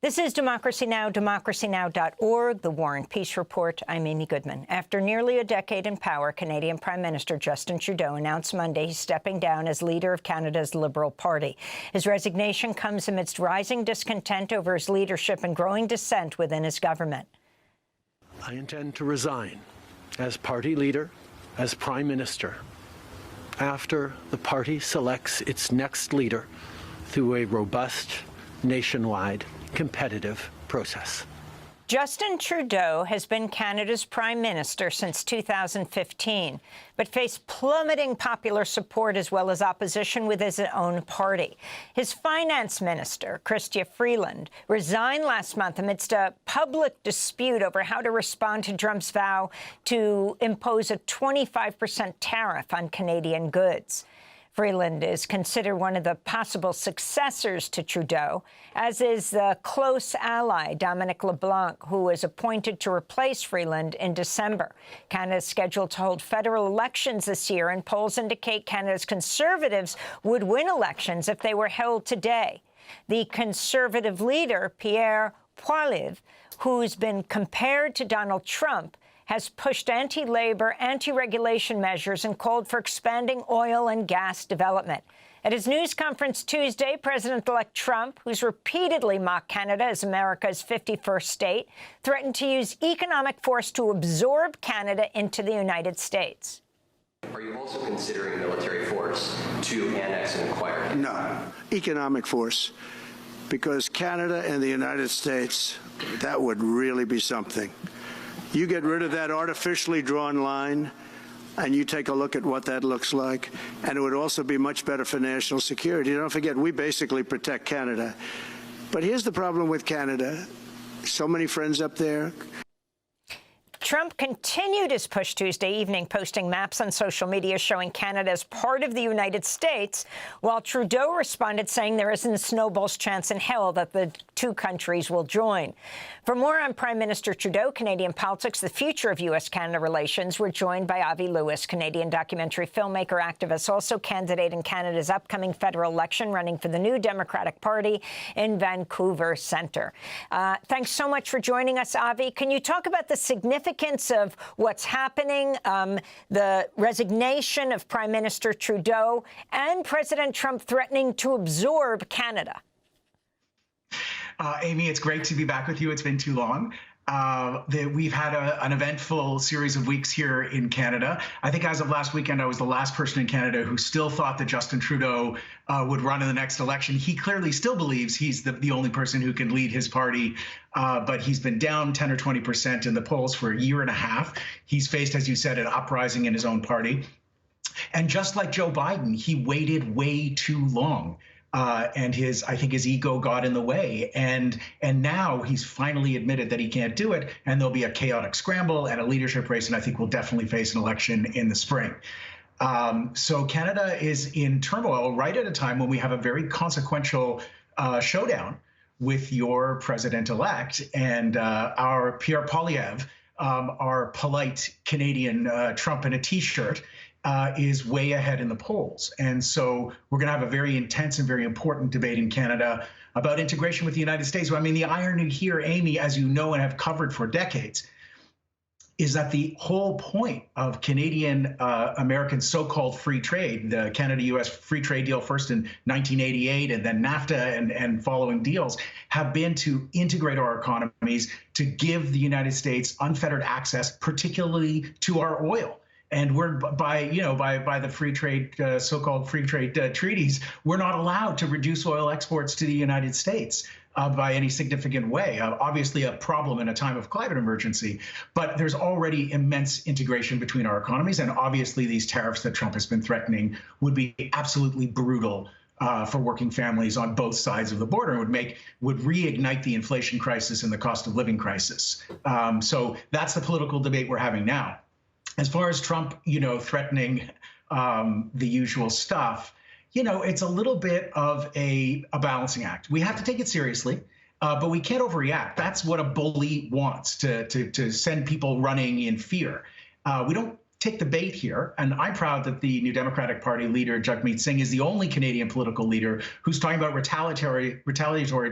This is Democracy Now!, democracynow.org, The War and Peace Report. I'm Amy Goodman. After nearly a decade in power, Canadian Prime Minister Justin Trudeau announced Monday he's stepping down as leader of Canada's Liberal Party. His resignation comes amidst rising discontent over his leadership and growing dissent within his government. I intend to resign as party leader, as Prime Minister, after the party selects its next leader through a robust, nationwide, competitive process. Justin Trudeau has been Canada's Prime Minister since 2015, but faced plummeting popular support as well as opposition with his own party. His finance minister, Chrystia Freeland, resigned last month amidst a public dispute over how to respond to Trump's vow to impose a 25% tariff on Canadian goods. Freeland is considered one of the possible successors to Trudeau, as is the close ally Dominic LeBlanc, who was appointed to replace Freeland in December. Canada is scheduled to hold federal elections this year, and polls indicate Canada's Conservatives would win elections if they were held today. The Conservative leader, Pierre Poilievre, who's been compared to Donald Trump, has pushed anti-labor, anti-regulation measures and called for expanding oil and gas development. At his news conference Tuesday, President-elect Trump, who's repeatedly mocked Canada as America's 51st state, threatened to use economic force to absorb Canada into the United States. Are you also considering military force to annex and acquire? No, economic force, because Canada and the United States, that would really be something. You get rid of that artificially drawn line, and you take a look at what that looks like, and it would also be much better for national security. Don't forget, we basically protect Canada. But here's the problem with Canada. So many friends up there. Trump continued his push Tuesday evening, posting maps on social media showing Canada as part of the United States, while Trudeau responded saying there isn't a snowball's chance in hell that the two countries will join. For more on Prime Minister Trudeau, Canadian politics, the future of U.S.-Canada relations, we're joined by Avi Lewis, Canadian documentary filmmaker, activist, also candidate in Canada's upcoming federal election, running for the New Democratic Party in Vancouver Centre. Thanks so much for joining us, Avi. Can you talk about the significance of what's happening, the resignation of Prime Minister Trudeau, and President Trump threatening to absorb Canada? Amy, it's great to be back with you. It's been too long. We've had an eventful series of weeks here in Canada. I think as of last weekend, I was the last person in Canada who still thought that Justin Trudeau would run in the next election. He clearly still believes he's the only person who can lead his party, but he's been down 10 or 20% in the polls for a year and a half. He's faced, as you said, an uprising in his own party. And just like Joe Biden, he waited way too long. And I think his ego got in the way, and now he's finally admitted that he can't do it, and there'll be a chaotic scramble and a leadership race, and I think we'll definitely face an election in the spring. So Canada is in turmoil right at a time when we have a very consequential showdown with your president-elect and our Pierre Poilievre, our polite Canadian Trump in a T-shirt, is way ahead in the polls. And so we're going to have a very intense and very important debate in Canada about integration with the United States. I mean, the irony here, Amy, as you know and have covered for decades, is that the whole point of Canadian American so-called free trade, the Canada-U.S. free trade deal first in 1988 and then NAFTA and following deals, have been to integrate our economies, to give the United States unfettered access, particularly to our oil. And we're by the free trade, so-called free trade treaties, we're not allowed to reduce oil exports to the United States by any significant way. Obviously a problem in a time of climate emergency, but there's already immense integration between our economies. And obviously these tariffs that Trump has been threatening would be absolutely brutal for working families on both sides of the border, and would reignite the inflation crisis and the cost of living crisis. So that's the political debate we're having now. As far as Trump, threatening the usual stuff, it's a little bit of a balancing act. We have to take it seriously, but we can't overreact. That's what a bully wants, to send people running in fear. We don't take the bait here, and I'm proud that the New Democratic Party leader, Jagmeet Singh, is the only Canadian political leader who's talking about retaliatory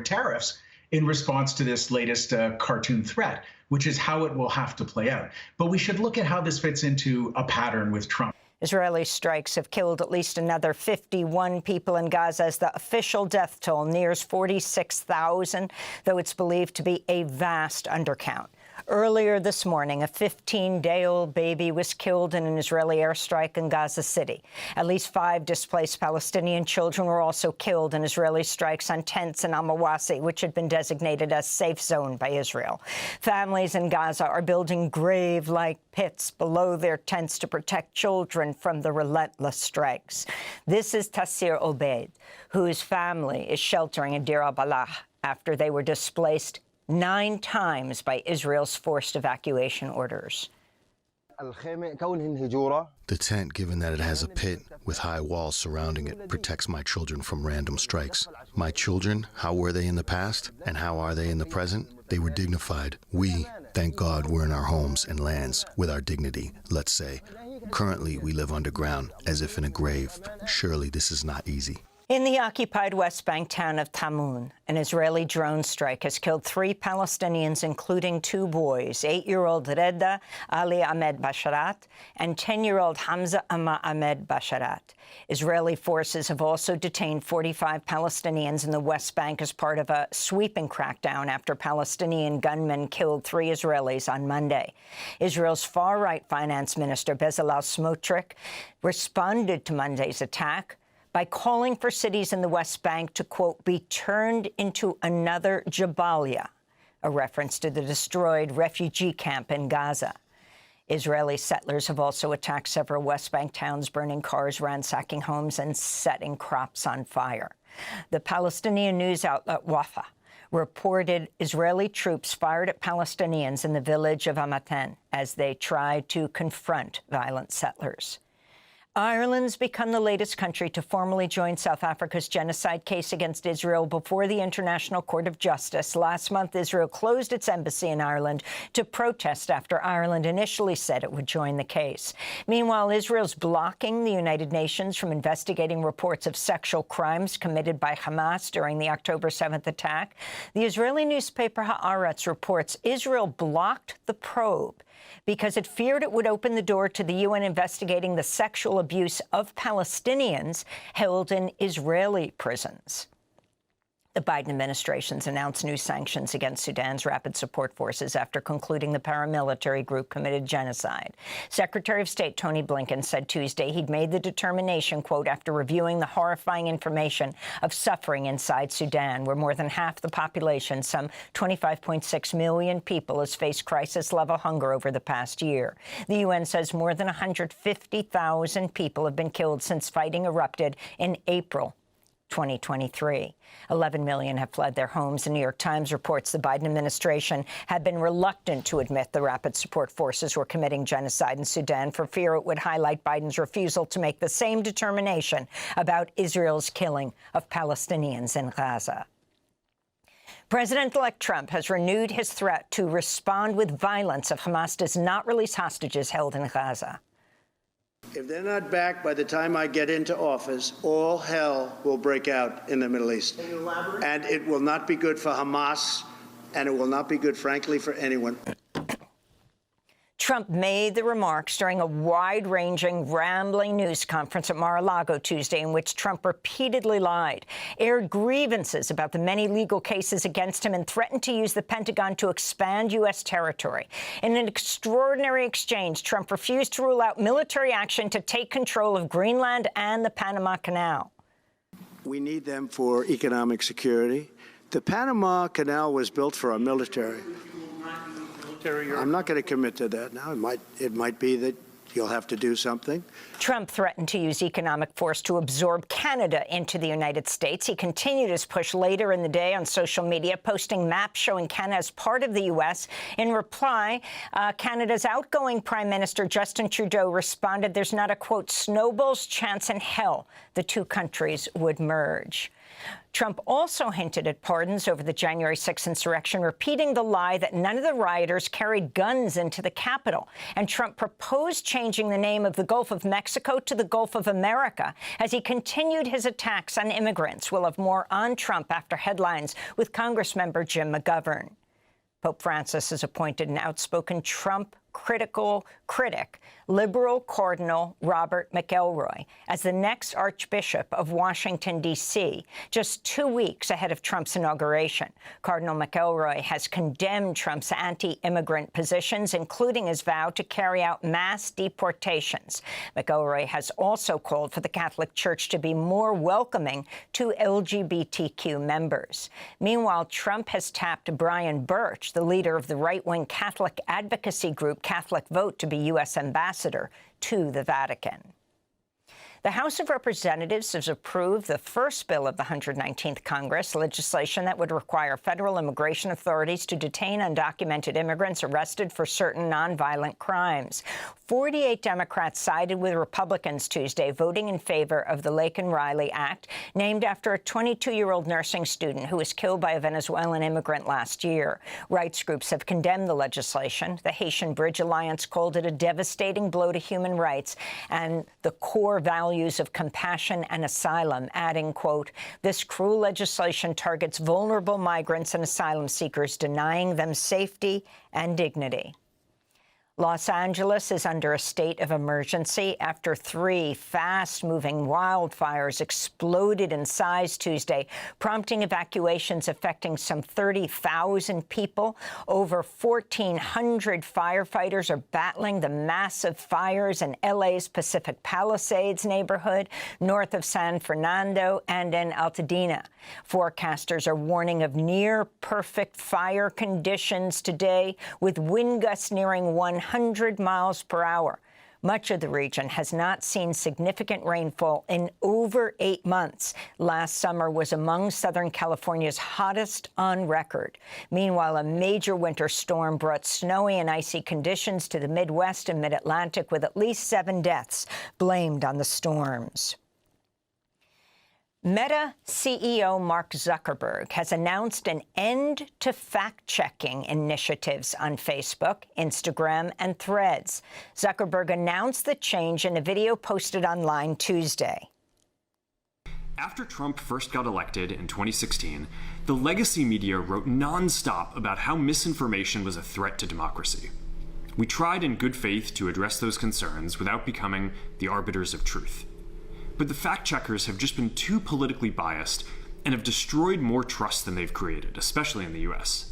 tariffs in response to this latest cartoon threat, which is how it will have to play out. But we should look at how this fits into a pattern with Trump. Israeli strikes have killed at least another 51 people in Gaza as the official death toll nears 46,000, though it's believed to be a vast undercount. Earlier this morning, a 15-day-old baby was killed in an Israeli airstrike in Gaza City. At least 5 displaced Palestinian children were also killed in Israeli strikes on tents in Al-Mawasi, which had been designated as safe zone by Israel. Families in Gaza are building grave-like pits below their tents to protect children from the relentless strikes. This is Tassir Obeid, whose family is sheltering in Deir al-Balah after they were displaced 9 times by Israel's forced evacuation orders. The tent, given that it has a pit with high walls surrounding it, protects my children from random strikes. My children, how were they in the past and how are they in the present? They were dignified. We, thank God, were in our homes and lands with our dignity, let's say. Currently, we live underground, as if in a grave. Surely this is not easy. In the occupied West Bank town of Tamun, an Israeli drone strike has killed 3 Palestinians, including 2 boys, 8-year-old Reda Ali Ahmed Basharat and 10-year-old Hamza Amma Ahmed Basharat. Israeli forces have also detained 45 Palestinians in the West Bank as part of a sweeping crackdown after Palestinian gunmen killed 3 Israelis on Monday. Israel's far-right finance minister Bezalel Smotrich responded to Monday's attack by calling for cities in the West Bank to, quote, be turned into another Jabalia, a reference to the destroyed refugee camp in Gaza. Israeli settlers have also attacked several West Bank towns, burning cars, ransacking homes, and setting crops on fire. The Palestinian news outlet Wafa reported Israeli troops fired at Palestinians in the village of Amaten as they tried to confront violent settlers. Ireland's become the latest country to formally join South Africa's genocide case against Israel before the International Court of Justice. Last month, Israel closed its embassy in Ireland to protest after Ireland initially said it would join the case. Meanwhile, Israel's blocking the United Nations from investigating reports of sexual crimes committed by Hamas during the October 7th attack. The Israeli newspaper Haaretz reports Israel blocked the probe because it feared it would open the door to the UN investigating the sexual abuse of Palestinians held in Israeli prisons. The Biden administration's announced new sanctions against Sudan's Rapid Support Forces after concluding the paramilitary group committed genocide. Secretary of State Tony Blinken said Tuesday he'd made the determination, quote, after reviewing the horrifying information of suffering inside Sudan, where more than half the population, some 25.6 million people, has faced crisis-level hunger over the past year. The UN says more than 150,000 people have been killed since fighting erupted in April 2023. 11 million have fled their homes. The New York Times reports the Biden administration had been reluctant to admit the Rapid Support Forces were committing genocide in Sudan for fear it would highlight Biden's refusal to make the same determination about Israel's killing of Palestinians in Gaza. President-elect Trump has renewed his threat to respond with violence if Hamas does not release hostages held in Gaza. If they're not back by the time I get into office, all hell will break out in the Middle East. Can you elaborate? And it will not be good for Hamas, and it will not be good, frankly, for anyone. Trump made the remarks during a wide-ranging, rambling news conference at Mar-a-Lago Tuesday in which Trump repeatedly lied, aired grievances about the many legal cases against him, and threatened to use the Pentagon to expand U.S. territory. In an extraordinary exchange, Trump refused to rule out military action to take control of Greenland and the Panama Canal. We need them for economic security. The Panama Canal was built for our military. I'm not going to commit to that now. It might be that you'll have to do something. Trump threatened to use economic force to absorb Canada into the United States. He continued his push later in the day on social media, posting maps showing Canada as part of the U.S. In reply, Canada's outgoing Prime Minister Justin Trudeau responded there's not a, quote, snowball's chance in hell the two countries would merge. Trump also hinted at pardons over the January 6th insurrection, repeating the lie that none of the rioters carried guns into the Capitol. And Trump proposed changing the name of the Gulf of Mexico to the Gulf of America as he continued his attacks on immigrants. We'll have more on Trump after headlines with Congressmember Jim McGovern. Pope Francis has appointed an outspoken Trump critic, liberal Cardinal Robert McElroy, as the next Archbishop of Washington, D.C., just 2 weeks ahead of Trump's inauguration. Cardinal McElroy has condemned Trump's anti-immigrant positions, including his vow to carry out mass deportations. McElroy has also called for the Catholic Church to be more welcoming to LGBTQ members. Meanwhile, Trump has tapped Brian Birch, the leader of the right-wing Catholic advocacy group Catholic Vote, to be U.S. ambassador to the Vatican. The House of Representatives has approved the first bill of the 119th Congress, legislation that would require federal immigration authorities to detain undocumented immigrants arrested for certain nonviolent crimes. 48 Democrats sided with Republicans Tuesday, voting in favor of the Laken Riley Act, named after a 22-year-old nursing student who was killed by a Venezuelan immigrant last year. Rights groups have condemned the legislation. The Haitian Bridge Alliance called it a devastating blow to human rights and the core values of compassion and asylum, adding, quote, "This cruel legislation targets vulnerable migrants and asylum seekers, denying them safety and dignity." Los Angeles is under a state of emergency after 3 fast-moving wildfires exploded in size Tuesday, prompting evacuations affecting some 30,000 people. Over 1,400 firefighters are battling the massive fires in LA's Pacific Palisades neighborhood, north of San Fernando and in Altadena. Forecasters are warning of near-perfect fire conditions today, with wind gusts nearing 100 miles per hour. Much of the region has not seen significant rainfall in over 8 months. Last summer was among Southern California's hottest on record. Meanwhile, a major winter storm brought snowy and icy conditions to the Midwest and Mid-Atlantic, with at least 7 deaths blamed on the storms. Meta CEO Mark Zuckerberg has announced an end to fact-checking initiatives on Facebook, Instagram, and Threads. Zuckerberg announced the change in a video posted online Tuesday. After Trump first got elected in 2016, the legacy media wrote nonstop about how misinformation was a threat to democracy. We tried in good faith to address those concerns without becoming the arbiters of truth. But the fact-checkers have just been too politically biased and have destroyed more trust than they've created, especially in the U.S.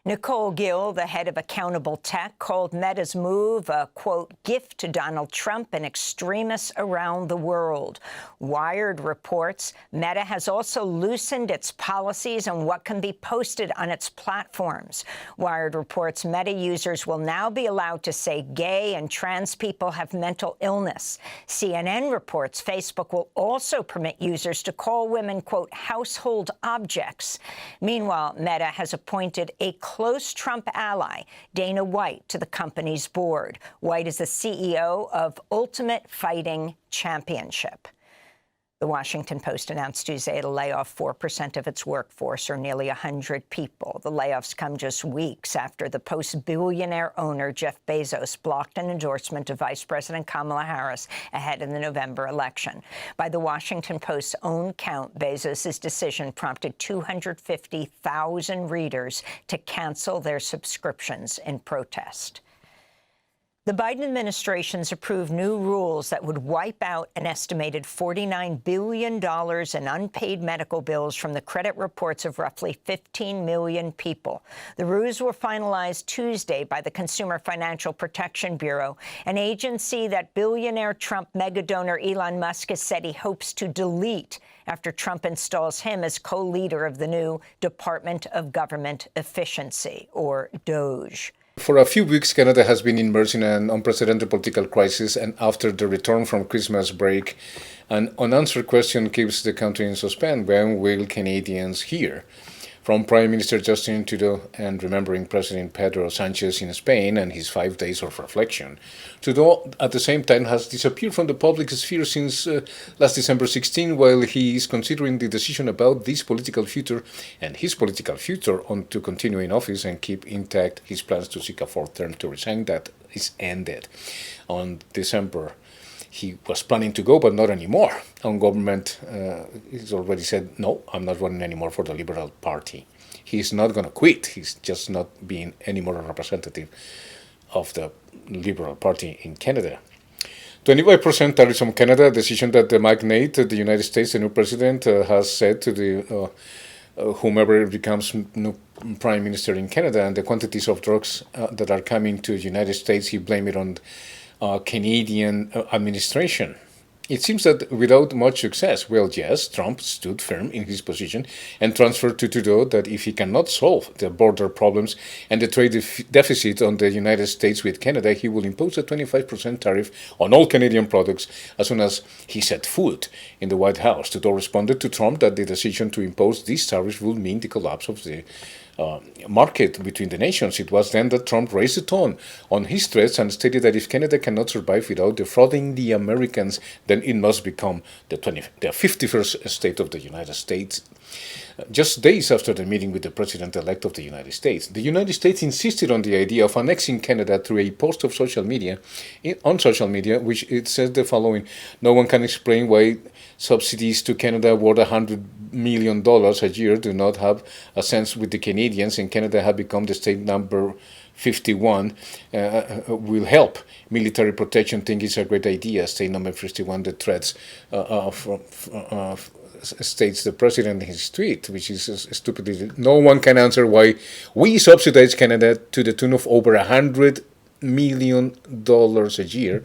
Nicole Gill, the head of Accountable Tech, called Meta's move a, quote, gift to Donald Trump and extremists around the world. Wired reports Meta has also loosened its policies on what can be posted on its platforms. Wired reports Meta users will now be allowed to say gay and trans people have mental illness. CNN reports Facebook will also permit users to call women, quote, household objects. Meanwhile, Meta has appointed a close Trump ally, Dana White, to the company's board. White is the CEO of Ultimate Fighting Championship. The Washington Post announced Tuesday it'll lay off 4% of its workforce, or nearly 100 people. The layoffs come just weeks after the Post's billionaire owner, Jeff Bezos, blocked an endorsement of Vice President Kamala Harris ahead of the November election. By the Washington Post's own count, Bezos' decision prompted 250,000 readers to cancel their subscriptions in protest. The Biden administration's approved new rules that would wipe out an estimated $49 billion in unpaid medical bills from the credit reports of roughly 15 million people. The rules were finalized Tuesday by the Consumer Financial Protection Bureau, an agency that billionaire Trump megadonor Elon Musk has said he hopes to delete after Trump installs him as co-leader of the new Department of Government Efficiency, or DOGE. For a few weeks, Canada has been immersed in an unprecedented political crisis, and after the return from Christmas break, an unanswered question keeps the country in suspense. When will Canadians hear from Prime Minister Justin Trudeau and remembering President Pedro Sanchez in Spain and his 5 days of reflection. Trudeau, at the same time, has disappeared from the public sphere since last December 16, while he is considering the decision about this political future and his political future on to continue in office and keep intact his plans to seek a fourth term to resign. That is ended on December. He was planning to go, but not anymore. On government, he's already said, no, I'm not running anymore for the Liberal Party. He's not going to quit. He's just not being any more a representative of the Liberal Party in Canada. 25% tariffs on Canada, a decision that the magnate, the United States, the new president, has said to the whomever becomes new prime minister in Canada, and the quantities of drugs that are coming to the United States, he blamed it on Canadian administration. It seems that without much success, well, yes, Trump stood firm in his position and transferred to Trudeau that if he cannot solve the border problems and the trade deficit on the United States with Canada, he will impose a 25% tariff on all Canadian products as soon as he set foot in the White House. Trudeau responded to Trump that the decision to impose these tariffs will mean the collapse of the market between the nations. It was then that Trump raised the tone on his threats and stated that if Canada cannot survive without defrauding the Americans, then it must become the 51st state of the United States. Just days after the meeting with the President-elect of the United States insisted on the idea of annexing Canada through a post of social media, which it says the following: no one can explain why subsidies to Canada worth $100 million a year do not have a sense with the Canadians, and Canada have become the state number 51 will help. Military protection think is a great idea. State number 51, the threats states the president in his tweet, which is stupidly. No one can answer why we subsidize Canada to the tune of over $100 million a year.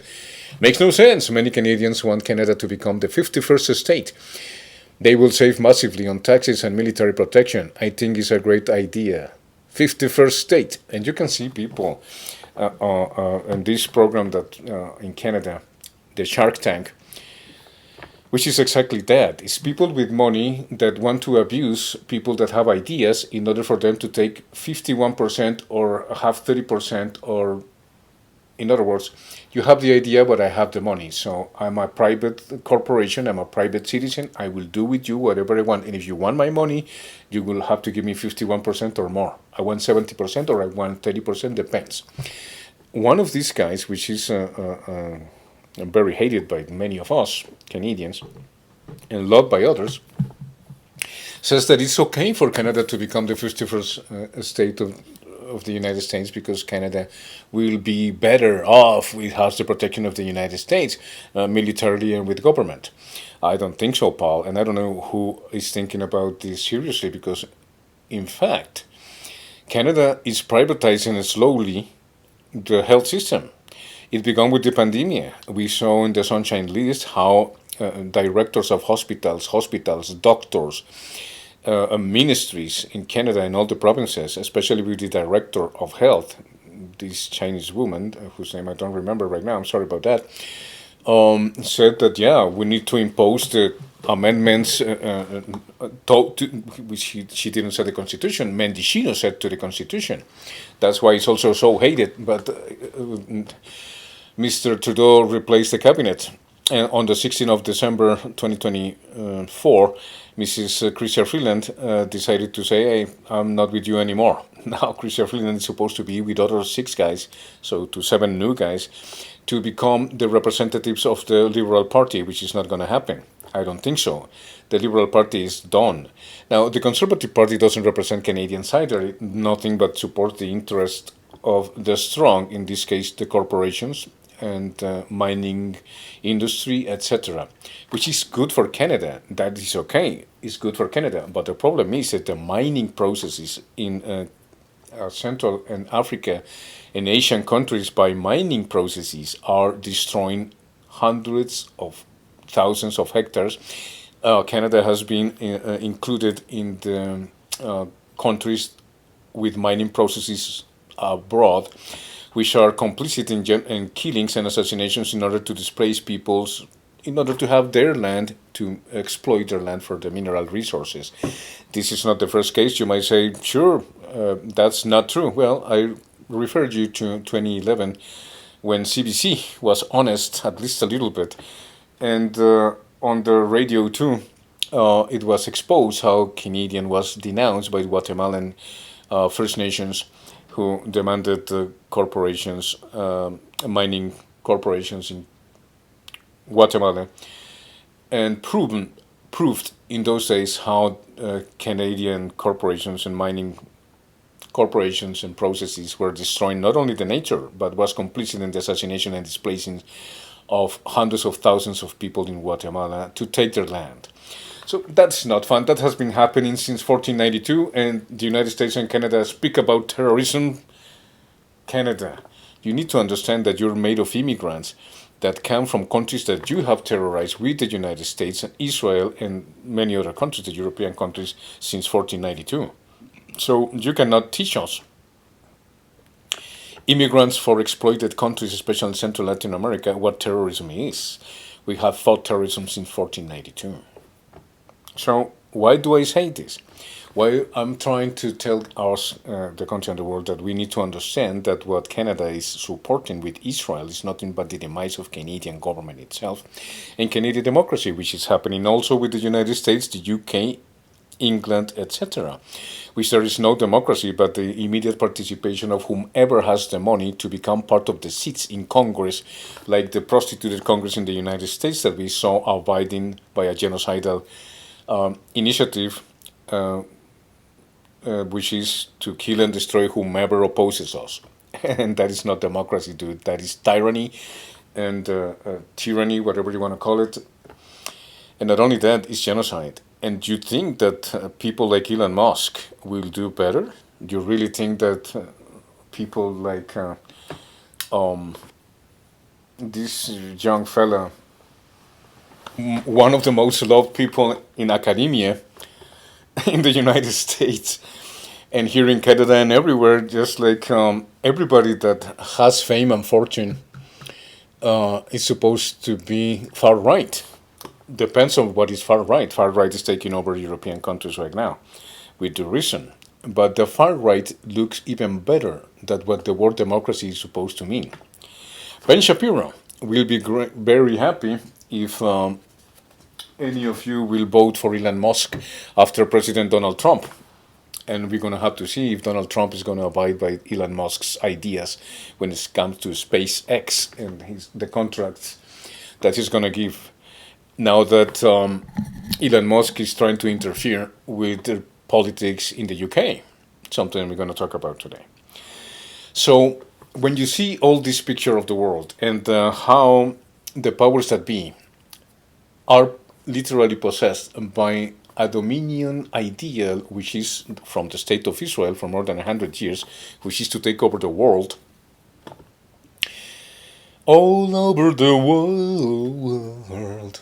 Makes no sense. Many Canadians want Canada to become the 51st state. They will save massively on taxes and military protection. I think it's a great idea. 51st state. And you can see people in this program that in Canada, the Shark Tank, which is exactly that. It's people with money that want to abuse people that have ideas in order for them to take 51% or have 30%, or in other words, you have the idea, but I have the money. So I'm a private corporation, I'm a private citizen, I will do with you whatever I want. And if you want my money, you will have to give me 51% or more. I want 70% or I want 30%, depends. One of these guys, which is very hated by many of us Canadians and loved by others, says that it's okay for Canada to become the 51st state of the United States because Canada will be better off without the protection of the United States, militarily and with government. I don't think so, Paul, and I don't know who is thinking about this seriously, because in fact, Canada is privatizing slowly the health system. It began with the pandemic. We saw in the Sunshine List how directors of hospitals, doctors, ministries in Canada and all the provinces, especially with the director of health, this Chinese woman, whose name I don't remember right now, I'm sorry about that, said that, yeah, we need to impose the amendments, which she didn't say the Constitution, Mendicino said to the Constitution. That's why it's also so hated. But Mr. Trudeau replaced the cabinet. And on the 16th of December 2024, Mrs. Chrystia Freeland decided to say, hey, I'm not with you anymore. Now Chrystia Freeland is supposed to be with other 6 guys, so to 7 new guys, to become the representatives of the Liberal Party, which is not going to happen. I don't think so. The Liberal Party is done. Now, the Conservative Party doesn't represent Canadians either. It nothing but support the interest of the strong, in this case, the corporations and mining industry, etc., which is good for Canada. That is okay. It's good for Canada. But the problem is that the mining processes in Central and Africa and Asian countries by mining processes are destroying hundreds of thousands of hectares. Canada has been included in the countries with mining processes abroad, which are complicit in killings and assassinations in order to displace peoples in order to have their land, to exploit their land for the mineral resources. This is not the first case. You might say, sure, that's not true. Well, I referred you to 2011 when CBC was honest, at least a little bit. And on the radio too, it was exposed how Canadian was denounced by Guatemalan First Nations who demanded corporations, mining corporations in Guatemala, and proved in those days how Canadian corporations and mining corporations and processes were destroying not only the nature, but was complicit in the assassination and displacing of hundreds of thousands of people in Guatemala to take their land. So that's not fun. That has been happening since 1492, and the United States and Canada speak about terrorism. Canada, you need to understand that you're made of immigrants that come from countries that you have terrorized with the United States and Israel and many other countries, the European countries, since 1492. So you cannot teach us, immigrants for exploited countries, especially in Central Latin America, what terrorism is. We have fought terrorism since 1492. So why do I say this? Well, I'm trying to tell us, the country and the world, that we need to understand that what Canada is supporting with Israel is nothing but the demise of Canadian government itself and Canadian democracy, which is happening also with the United States, the UK, England, etc., which there is no democracy but the immediate participation of whomever has the money to become part of the seats in Congress, like the prostituted Congress in the United States that we saw abiding by a genocidal initiative, which is to kill and destroy whomever opposes us. And that is not democracy, dude. That is tyranny and tyranny, whatever you want to call it. And not only that, it's genocide. And you think that people like Elon Musk will do better? You really think that people like this young fella, one of the most loved people in academia in the United States and here in Canada and everywhere, just like everybody that has fame and fortune is supposed to be far right. Depends on what is far right. Far right is taking over European countries right now, with the reason. But the far right looks even better than what the word democracy is supposed to mean. Ben Shapiro will be very happy if any of you will vote for Elon Musk after President Donald Trump. And we're going to have to see if Donald Trump is going to abide by Elon Musk's ideas when it comes to SpaceX and the contracts that he's going to give. Now that Elon Musk is trying to interfere with the politics in the UK, something we're going to talk about today. So when you see all this picture of the world and how the powers that be are literally possessed by a dominion ideal, which is from the state of Israel for more than 100 years, which is to take over the world, all over the world,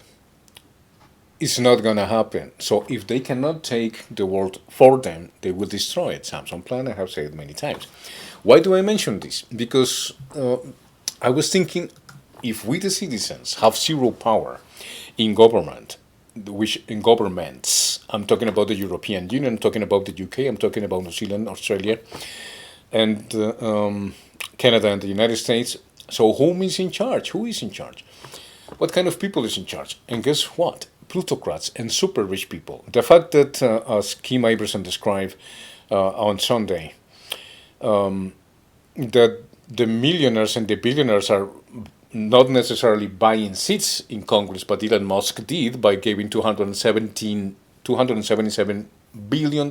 it's not going to happen. So if they cannot take the world for them, they will destroy it. Samson Plan, I have said it many times. Why do I mention this? Because I was thinking, if we the citizens have zero power in government, which in governments, I'm talking about the European Union, I'm talking about the UK, I'm talking about New Zealand, Australia, and Canada and the United States. So whom is in charge? Who is in charge? What kind of people is in charge? And guess what? Plutocrats and super rich people. The fact that, as Kim Iverson described on Sunday, that the millionaires and the billionaires are not necessarily buying seats in Congress, but Elon Musk did by giving $277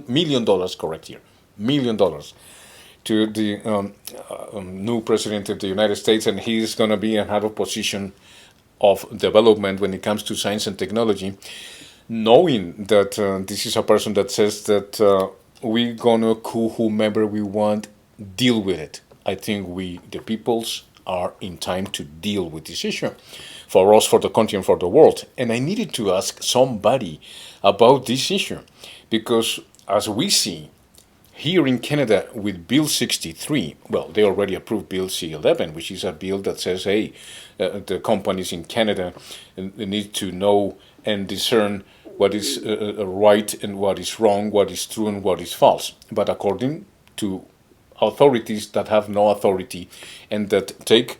million, correct here, $1 million to the new president of the United States, and he's going to be and have a position of development when it comes to science and technology, knowing that this is a person that says that we're going to coup whomever we want, deal with it. I think we, the peoples, are in time to deal with this issue for us, for the country, and for the world. And I needed to ask somebody about this issue because, as we see, Here in Canada, with Bill 63, well, they already approved Bill C11, which is a bill that says, hey, the companies in Canada need to know and discern what is right and what is wrong, what is true and what is false. But according to authorities that have no authority and that take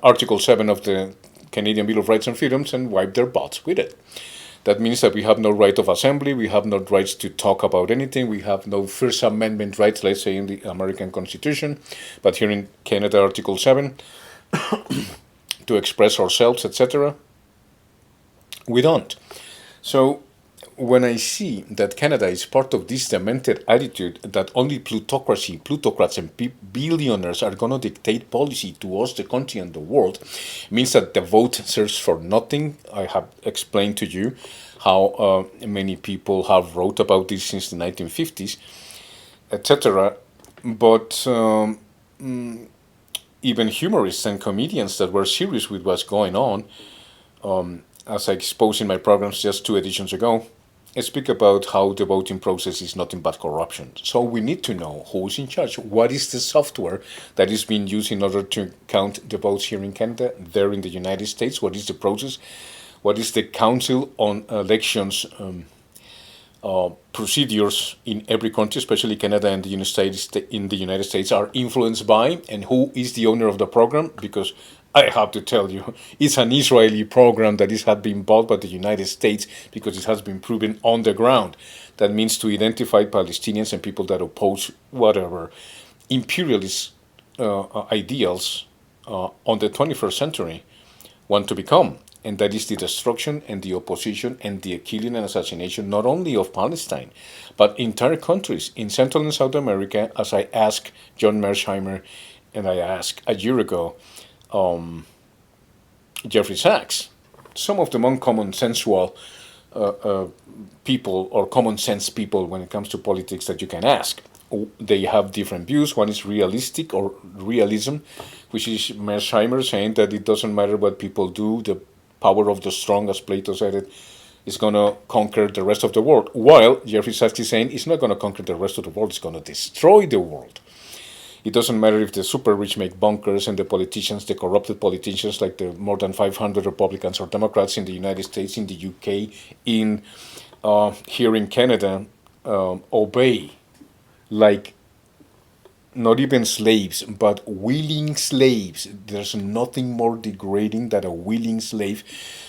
Article 7 of the Canadian Bill of Rights and Freedoms and wipe their butts with it. That means that we have no right of assembly, we have no rights to talk about anything, we have no First Amendment rights, let's say in the American Constitution, but here in Canada, Article 7, to express ourselves, etc., we don't. So when I see that Canada is part of this demented attitude that only plutocrats and billionaires are going to dictate policy to us, the country and the world, means that the vote serves for nothing. I have explained to you how many people have wrote about this since the 1950s, etc. But even humorists and comedians that were serious with what's going on, as I exposed in my programs just 2 editions ago, I speak about how the voting process is nothing but corruption. So we need to know who's in charge. What is the software that is being used in order to count the votes here in Canada, there in the United States? What is the process? What is the Council on Elections procedures in every country, especially Canada and the United States, are influenced by? And who is the owner of the program? Because I have to tell you, it's an Israeli program that has been bought by the United States because it has been proven on the ground. That means to identify Palestinians and people that oppose whatever imperialist ideals on the 21st century want to become. And that is the destruction and the opposition and the killing and assassination not only of Palestine, but entire countries in Central and South America, as I asked John Mersheimer and I asked a year ago, Jeffrey Sachs. Some of the uncommonsensual people or common sense people when it comes to politics that you can ask. They have different views. One is realistic or realism, which is Mersheimer saying that it doesn't matter what people do, the power of the strong, as Plato said it, is going to conquer the rest of the world. While Jeffrey Sachs is saying it's not going to conquer the rest of the world, it's going to destroy the world. It doesn't matter if the super rich make bunkers and the politicians, the corrupted politicians like the more than 500 Republicans or Democrats in the United States, in the UK, here in Canada, obey like not even slaves, but willing slaves. There's nothing more degrading than a willing slave,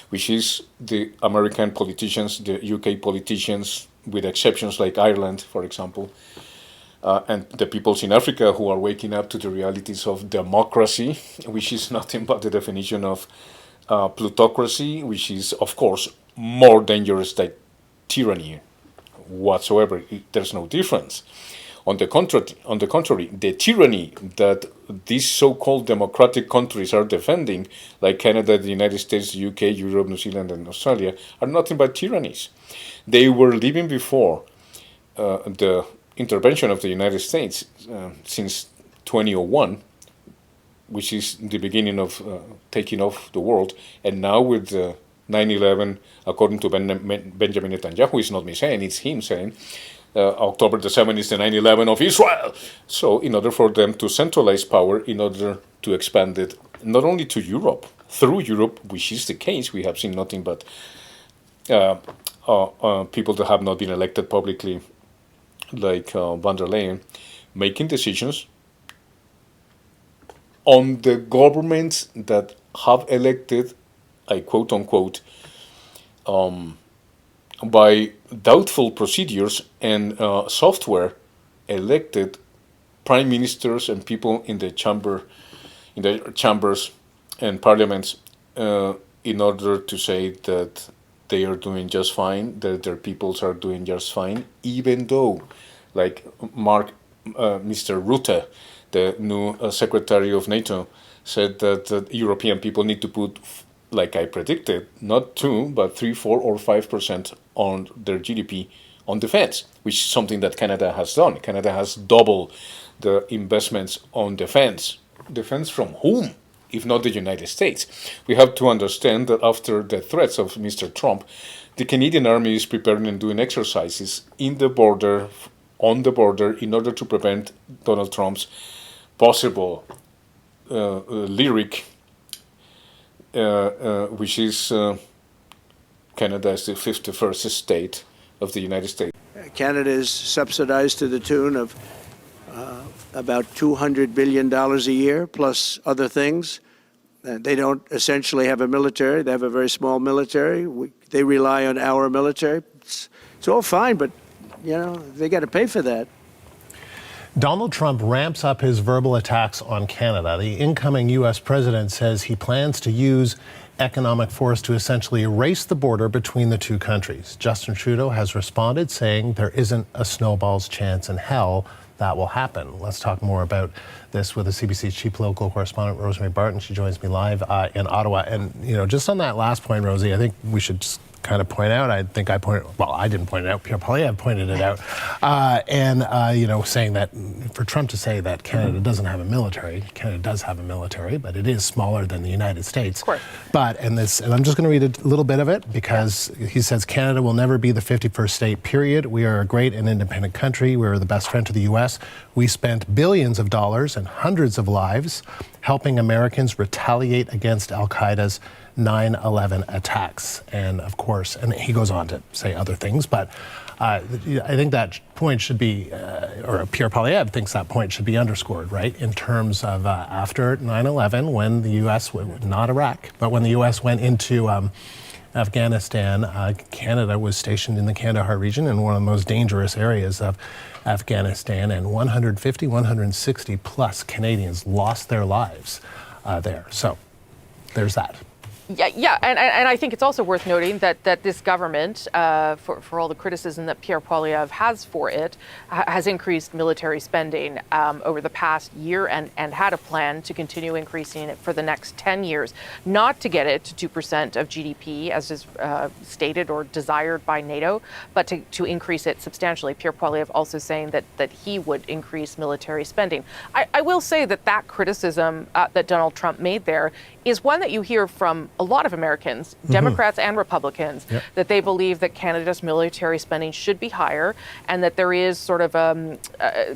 which is the American politicians, the UK politicians, with exceptions like Ireland, for example, and the peoples in Africa who are waking up to the realities of democracy, which is nothing but the definition of plutocracy, which is, of course, more dangerous than tyranny whatsoever. There's no difference. On the contrary, the tyranny that these so-called democratic countries are defending, like Canada, the United States, the UK, Europe, New Zealand, and Australia, are nothing but tyrannies. They were living before the intervention of the United States since 2001, which is the beginning of taking off the world, and now with 9/11, according to Benjamin Netanyahu, it's not me saying, it's him saying, October the 7th is the 9/11 of Israel. So in order for them to centralize power, in order to expand it not only to Europe, through Europe, which is the case, we have seen nothing but people that have not been elected publicly, like von der Leyen, making decisions on the governments that have elected, I quote unquote, by doubtful procedures and software, elected prime ministers and people in the chambers and parliaments in order to say that they are doing just fine, that their peoples are doing just fine, even though, like Mr. Rutte, the new Secretary of NATO, said that the European people need to put, like I predicted, not 2, but 3, 4, or 5% on their GDP on defense, which is something that Canada has done. Canada has doubled the investments on defense. Defense from whom, if not the United States? We have to understand that after the threats of Mr. Trump, the Canadian Army is preparing and doing exercises in the border on the border in order to prevent Donald Trump's possible lyric, which is Canada is the 51st state of the United States. Canada is subsidized to the tune of about $200 billion a year, plus other things. They don't essentially have a military. They have a very small military. They rely on our military. It's all fine, but, you know, they got to pay for that. Donald Trump ramps up his verbal attacks on Canada. The incoming U.S. president says he plans to use economic force to essentially erase the border between the two countries. Justin Trudeau has responded, saying there isn't a snowball's chance in hell that will happen. Let's talk more about this with the CBC's chief political correspondent, Rosemary Barton. She joins me live in Ottawa. And, you know, just on that last point, Rosie, I think we should just kind of point out, I think I pointed, well, I didn't point it out, Pierre Poilievre pointed it out, you know, saying that for Trump to say that Canada doesn't have a military, Canada does have a military, but it is smaller than the United States. Of course. But, and I'm just going to read a little bit of it, because he says Canada will never be the 51st state, period. We are a great and independent country. We're the best friend to the U.S. We spent billions of dollars and hundreds of lives helping Americans retaliate against Al-Qaeda's 9/11 attacks. And of course, and he goes on to say other things, but I think that point should be, or Pierre Poilievre thinks that point should be underscored, right? In terms of after 9/11, when the U.S., not Iraq, but when the U.S. went into Afghanistan, Canada was stationed in the Kandahar region in one of the most dangerous areas of Afghanistan, and 160 plus Canadians lost their lives there. So there's that. Yeah, and I think it's also worth noting that this government, for all the criticism that Pierre Poilievre has for it, has increased military spending over the past year and had a plan to continue increasing it for the next 10 years, not to get it to 2% of GDP, as is stated or desired by NATO, but to increase it substantially. Pierre Poilievre also saying that he would increase military spending. I will say that criticism that Donald Trump made there is one that you hear from a lot of Americans, Democrats and Republicans, that they believe that Canada's military spending should be higher, and that there is sort of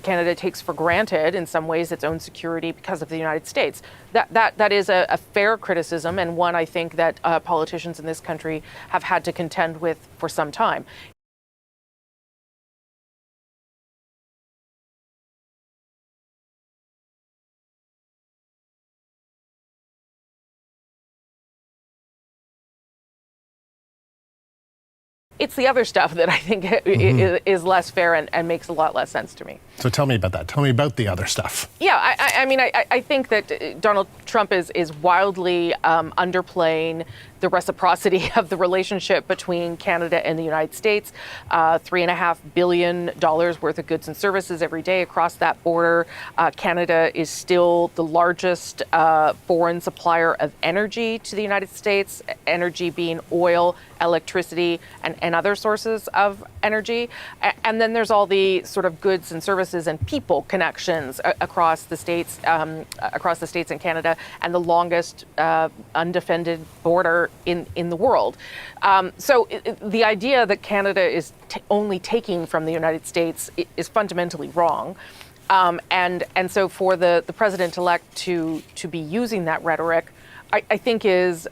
Canada takes for granted in some ways its own security because of the United States. That is a fair criticism, and one I think that politicians in this country have had to contend with for some time. It's the other stuff that I think is less fair and makes a lot less sense to me. So tell me about that. Tell me about the other stuff. Yeah, I think that Donald Trump is wildly underplaying the reciprocity of the relationship between Canada and the United States. $3.5 billion worth of goods and services every day across that border. Canada is still the largest foreign supplier of energy to the United States, energy being oil, electricity, and other sources of energy. And then there's all the sort of goods and services and people connections across the states in Canada, and the longest undefended border in the world. So the idea that Canada is only taking from the United States is fundamentally wrong. And so for the president-elect to be using that rhetoric, I think is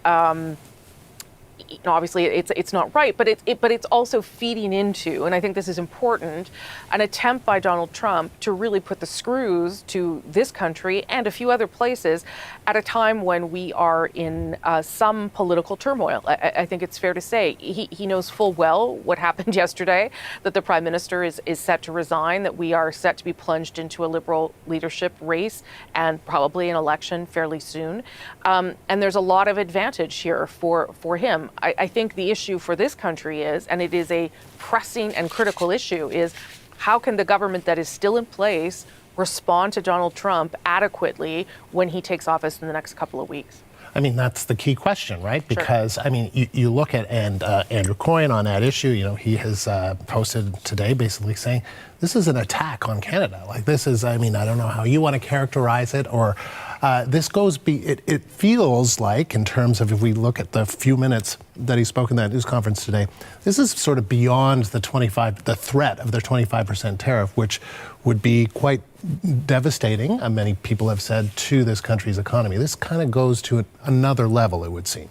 obviously it's not right, but it's also feeding into, and I think this is important, an attempt by Donald Trump to really put the screws to this country and a few other places at a time when we are in some political turmoil. I think it's fair to say he knows full well what happened yesterday, that the Prime Minister is set to resign, that we are set to be plunged into a Liberal leadership race and probably an election fairly soon. And there's a lot of advantage here for him. I think the issue for this country is, and it is a pressing and critical issue, is how can the government that is still in place respond to Donald Trump adequately when he takes office in the next couple of weeks? I mean, that's the key question, right? Because, I mean, you look at, and Andrew Coyne on that issue, you know, he has posted today basically saying this is an attack on Canada. Like, this is, I mean, I don't know how you want to characterize it, or It feels like, in terms of, if we look at the few minutes that he spoke in that news conference today, this is sort of beyond the threat of the 25% tariff, which would be quite devastating, many people have said, to this country's economy. This kind of goes to another level, it would seem.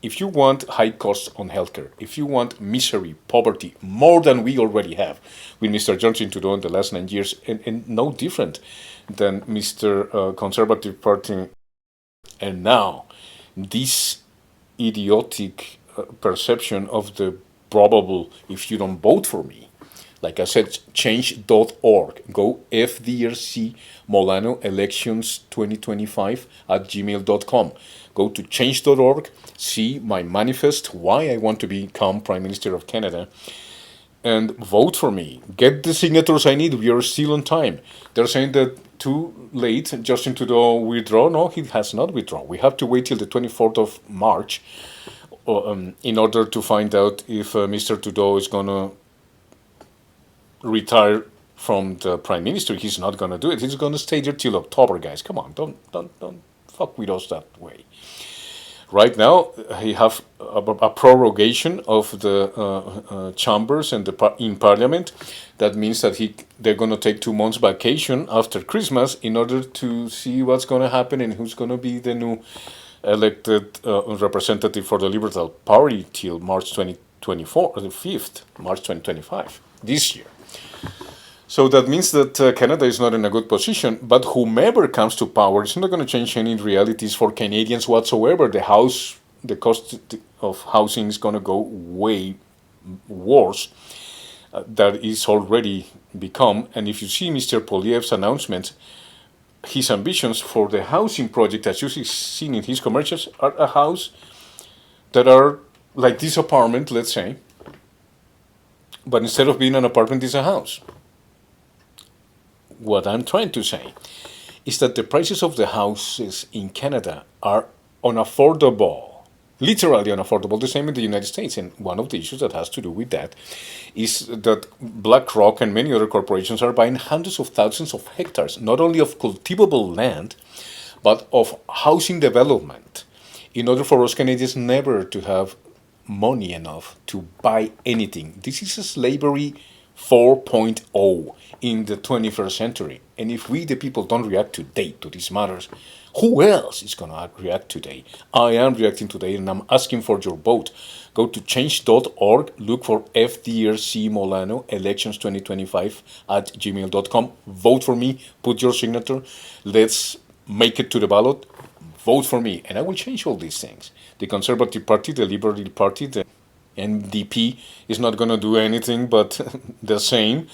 If you want high costs on healthcare, if you want misery, poverty, more than we already have with Mr. Justin Trudeau in the last 9 years, and no different than Mr. Conservative Party, and now this idiotic perception of the probable, if you don't vote for me, like I said, change.org. Go FDRC Molano Elections 2025 at gmail.com. Go to change.org, see my manifest, why I want to become Prime Minister of Canada, and vote for me. Get the signatures I need. We are still on time. They're saying that too late, Justin Trudeau withdraw. No, he has not withdrawn. We have to wait till the 24th of March in order to find out if Mr. Trudeau is going to retire from the Prime Minister. He's not going to do it. He's going to stay there till October, guys. Come on, don't fuck with us that way. Right now, he have a prorogation of the chambers and in Parliament. That means that they're going to take 2 months vacation after Christmas in order to see what's going to happen and who's going to be the new elected representative for the Liberal Party till March 2024, the 5th, March 2025, this year. So that means that Canada is not in a good position, but whomever comes to power is not going to change any realities for Canadians whatsoever. The cost of housing is going to go way worse. That is already become. And if you see Mr. Poilievre's announcements, his ambitions for the housing project, as you've seen in his commercials, are a house that are like this apartment, let's say, but instead of being an apartment, it's a house. What I'm trying to say is that the prices of the houses in Canada are unaffordable, literally unaffordable, the same in the United States. And one of the issues that has to do with that is that BlackRock and many other corporations are buying hundreds of thousands of hectares, not only of cultivable land, but of housing development, in order for us Canadians never to have money enough to buy anything. This is a slavery 4.0 in the 21st century. And if we, the people, don't react today to these matters, who else is going to react today? I am reacting today, and I'm asking for your vote. Go to change.org, look for FDRC Molano Elections 2025 at gmail.com. Vote for me, put your signature. Let's make it to the ballot. Vote for me, and I will change all these things. The Conservative Party, the Liberal Party, the NDP is not going to do anything but the same.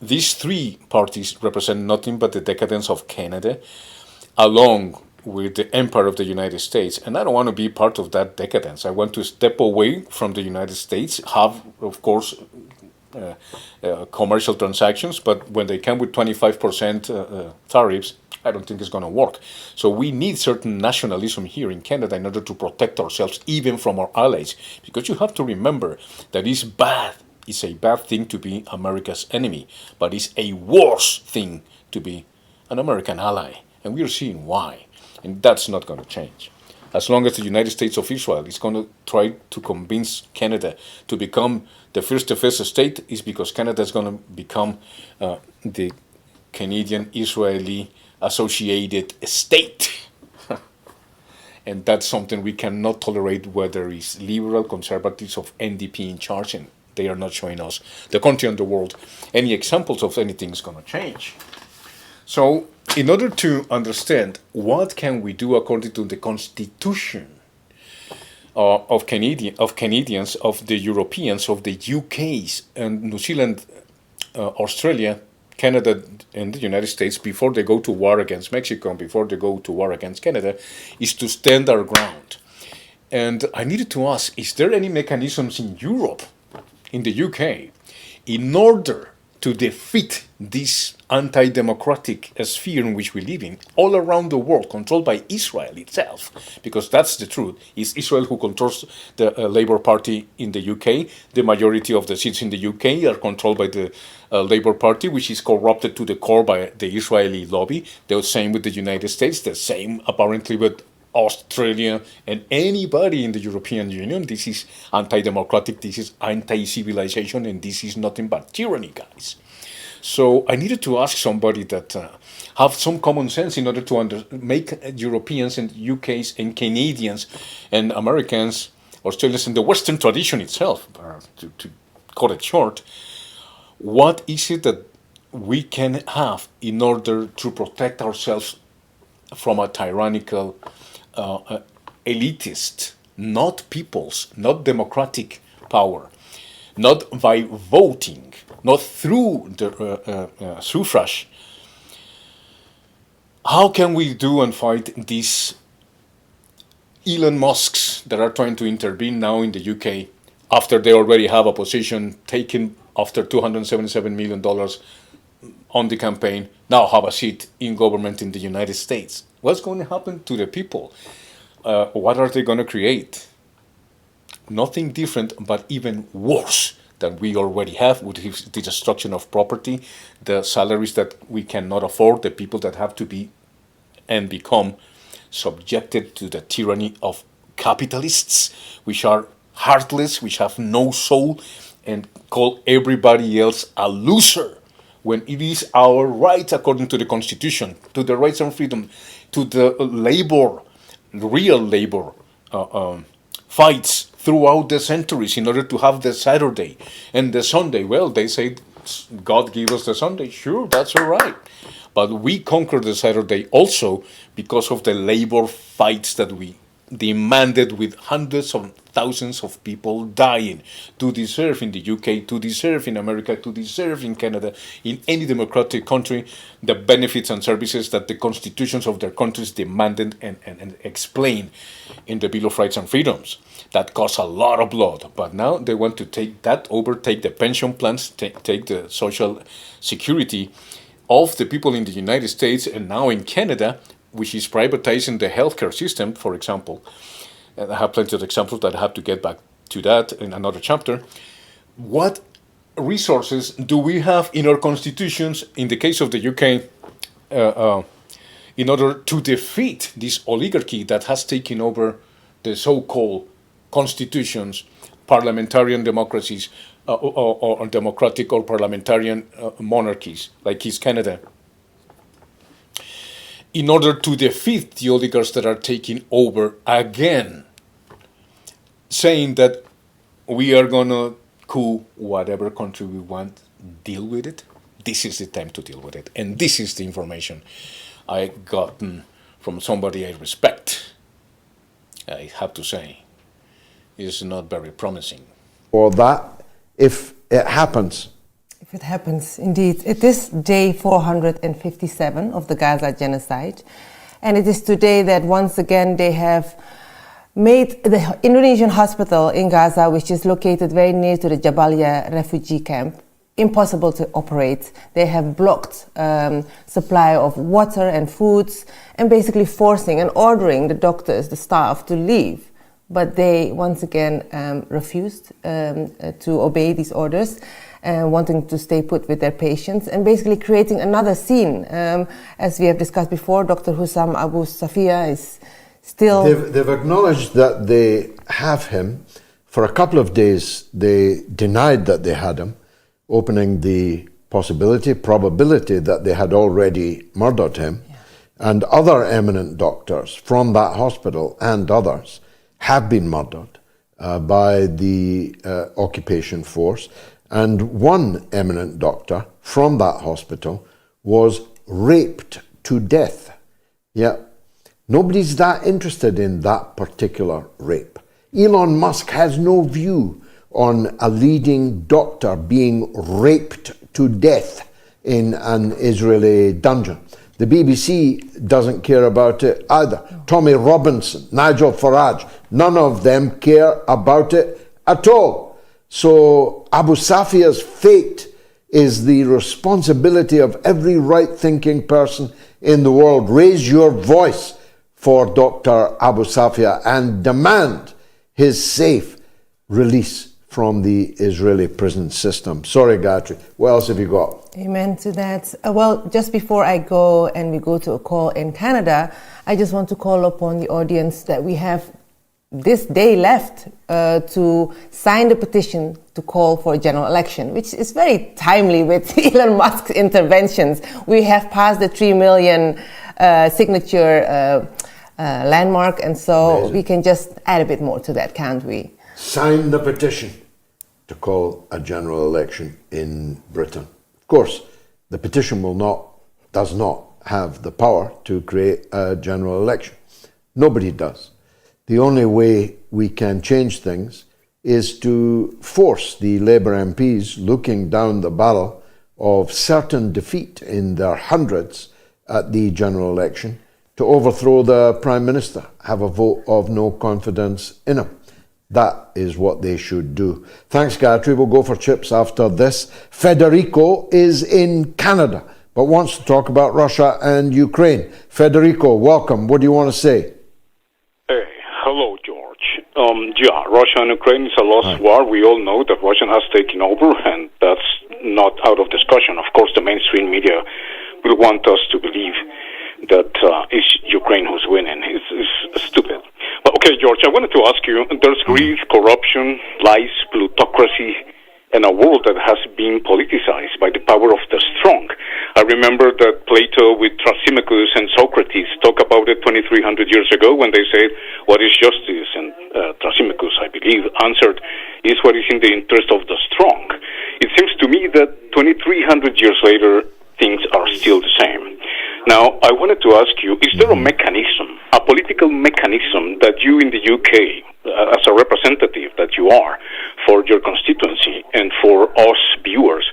These three parties represent nothing but the decadence of Canada, along with the empire of the United States. And I don't want to be part of that decadence. I want to step away from the United States, have, of course, commercial transactions, but when they come with 25% tariffs, I don't think it's going to work. So we need certain nationalism here in Canada in order to protect ourselves, even from our allies. Because you have to remember that it's bad. It's a bad thing to be America's enemy, but it's a worse thing to be an American ally. And we're seeing why. And that's not going to change. As long as the United States of Israel is going to try to convince Canada to become the first state, is because Canada is going to become the Canadian-Israeli associated state. And that's something we cannot tolerate, whether it's liberal, conservatives, of NDP in charge, and they are not showing us, the country and the world, any examples of anything is going to change. So in order to understand what can we do according to the Constitution of Canadians, of the Europeans, of the UKs, and New Zealand, Australia, Canada, and the United States, before they go to war against Mexico and before they go to war against Canada, is to stand our ground. And I needed to ask, is there any mechanisms in Europe, in the UK, in order to defeat this anti-democratic sphere in which we live in, all around the world, controlled by Israel itself, because that's the truth. It's Israel who controls the Labour Party in the UK. The majority of the seats in the UK are controlled by the Labour Party, which is corrupted to the core by the Israeli lobby. The same with the United States, the same apparently with Australia and anybody in the European Union. This is anti-democratic, this is anti-civilization, and this is nothing but tyranny, guys. So I needed to ask somebody that have some common sense in order to make Europeans and UKs and Canadians and Americans, Australians, and the Western tradition itself, to cut it short, what is it that we can have in order to protect ourselves from a tyrannical elitist, not people's, not democratic power, not by voting, not through the suffrage. How can we do and fight these Elon Musks that are trying to intervene now in the UK after they already have a position taken after $277 million on the campaign, now have a seat in government in the United States? What's going to happen to the people? What are they going to create? Nothing different, but even worse than we already have, with the destruction of property, the salaries that we cannot afford, the people that have to be and become subjected to the tyranny of capitalists, which are heartless, which have no soul, and call everybody else a loser, when it is our right, according to the Constitution, to the rights and freedom, to the labor, real labor fights throughout the centuries in order to have the Saturday and the Sunday. Well, they say God gave us the Sunday. Sure, that's all right. But we conquered the Saturday also because of the labor fights that we demanded, with hundreds of thousands of people dying to deserve in the UK, to deserve in America, to deserve in Canada, in any democratic country, the benefits and services that the constitutions of their countries demanded and explained in the Bill of Rights and Freedoms. That cost a lot of blood, but now they want to take that over, take the pension plans, take the social security of the people in the United States, and now in Canada, which is privatizing the healthcare system, for example. And I have plenty of examples that I have to get back to that in another chapter. What resources do we have in our constitutions, in the case of the UK, in order to defeat this oligarchy that has taken over the so-called constitutions, parliamentarian democracies, or democratic or parliamentarian monarchies, like is Canada, in order to defeat the oligarchs that are taking over again, saying that we are going to coup whatever country we want, deal with it? This is the time to deal with it. And this is the information I gotten from somebody I respect. I have to say, is not very promising. Or that, if it happens. If it happens, indeed. It is day 457 of the Gaza genocide. And it is today that once again they have made the Indonesian hospital in Gaza, which is located very near to the Jabalia refugee camp, impossible to operate. They have blocked supply of water and foods, and basically forcing and ordering the doctors, the staff, to leave. But they once again refused to obey these orders, wanting to stay put with their patients, and basically creating another scene. As we have discussed before, Dr. Hussam Abu Safia is still... They've acknowledged that they have him. For a couple of days, they denied that they had him, opening the probability that they had already murdered him. Yeah. And other eminent doctors from that hospital and others have been murdered by the occupation force. And one eminent doctor from that hospital was raped to death. Yeah, nobody's that interested in that particular rape. Elon Musk has no view on a leading doctor being raped to death in an Israeli dungeon. The BBC doesn't care about it either. Tommy Robinson, Nigel Farage, none of them care about it at all. So Abu Safia's fate is the responsibility of every right-thinking person in the world. Raise your voice for Dr. Abu Safia and demand his safe release from the Israeli prison system. Sorry, Gayatri, what else have you got? Amen to that. Well, just before I go and we go to a call in Canada, I just want to call upon the audience that we have this day left to sign the petition to call for a general election, which is very timely with Elon Musk's interventions. We have passed the 3 million signature landmark, and so Amazing. We can just add a bit more to that, can't we? Sign the petition to call a general election in Britain. Of course, the petition does not have the power to create a general election. Nobody does. The only way we can change things is to force the Labour MPs looking down the barrel of certain defeat in their hundreds at the general election to overthrow the Prime Minister, have a vote of no confidence in him. That is what they should do. Thanks, Gayatri. We'll go for chips after this. Federico is in Canada, but wants to talk about Russia and Ukraine. Federico, welcome. What do you want to say? Hey, hello, George. Russia and Ukraine is a lost war. We all know that Russia has taken over, and that's not out of discussion. Of course, the mainstream media will want us to believe that it's Ukraine who's winning. It's stupid. But okay, George, I wanted to ask you, there's greed, corruption, lies, plutocracy, and a world that has been politicized by the power of the strong. I remember that Plato with Thrasymachus and Socrates talked about it 2,300 years ago when they said, what is justice? And Thrasymachus, I believe, answered, is what is in the interest of the strong. It seems to me that 2,300 years later, things are still the same. Now, I wanted to ask you, is there a mechanism, a political mechanism that you in the UK, as a representative that you are for your constituency and for us viewers,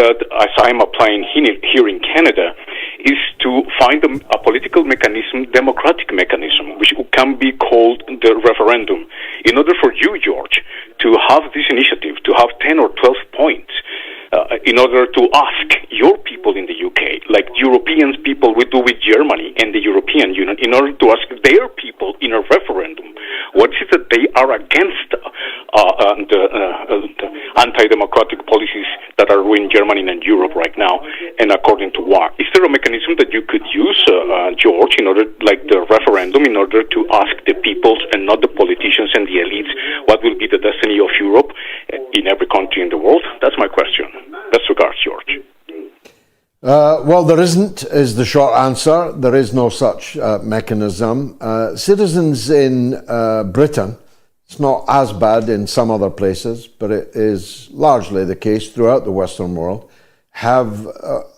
that as I'm applying here in Canada, is to find a political mechanism, democratic mechanism, which can be called the referendum, in order for you, George, to have this initiative, to have 10 or 12 points, in order to ask your people in the UK, like European people would do with Germany and the European Union, in order to ask their people in a referendum, what is it that they are against the anti-democratic policies that are ruining Germany and Europe right now, and according to what? Is there a mechanism that you could use, George, in order, like the referendum, in order to ask the peoples and not the politicians and the elites what will be the destiny of Europe in every country in the world? That's my question. Best regards, George. Well, there isn't, is the short answer. There is no such mechanism. Citizens in Britain, it's not as bad in some other places, but it is largely the case throughout the Western world, have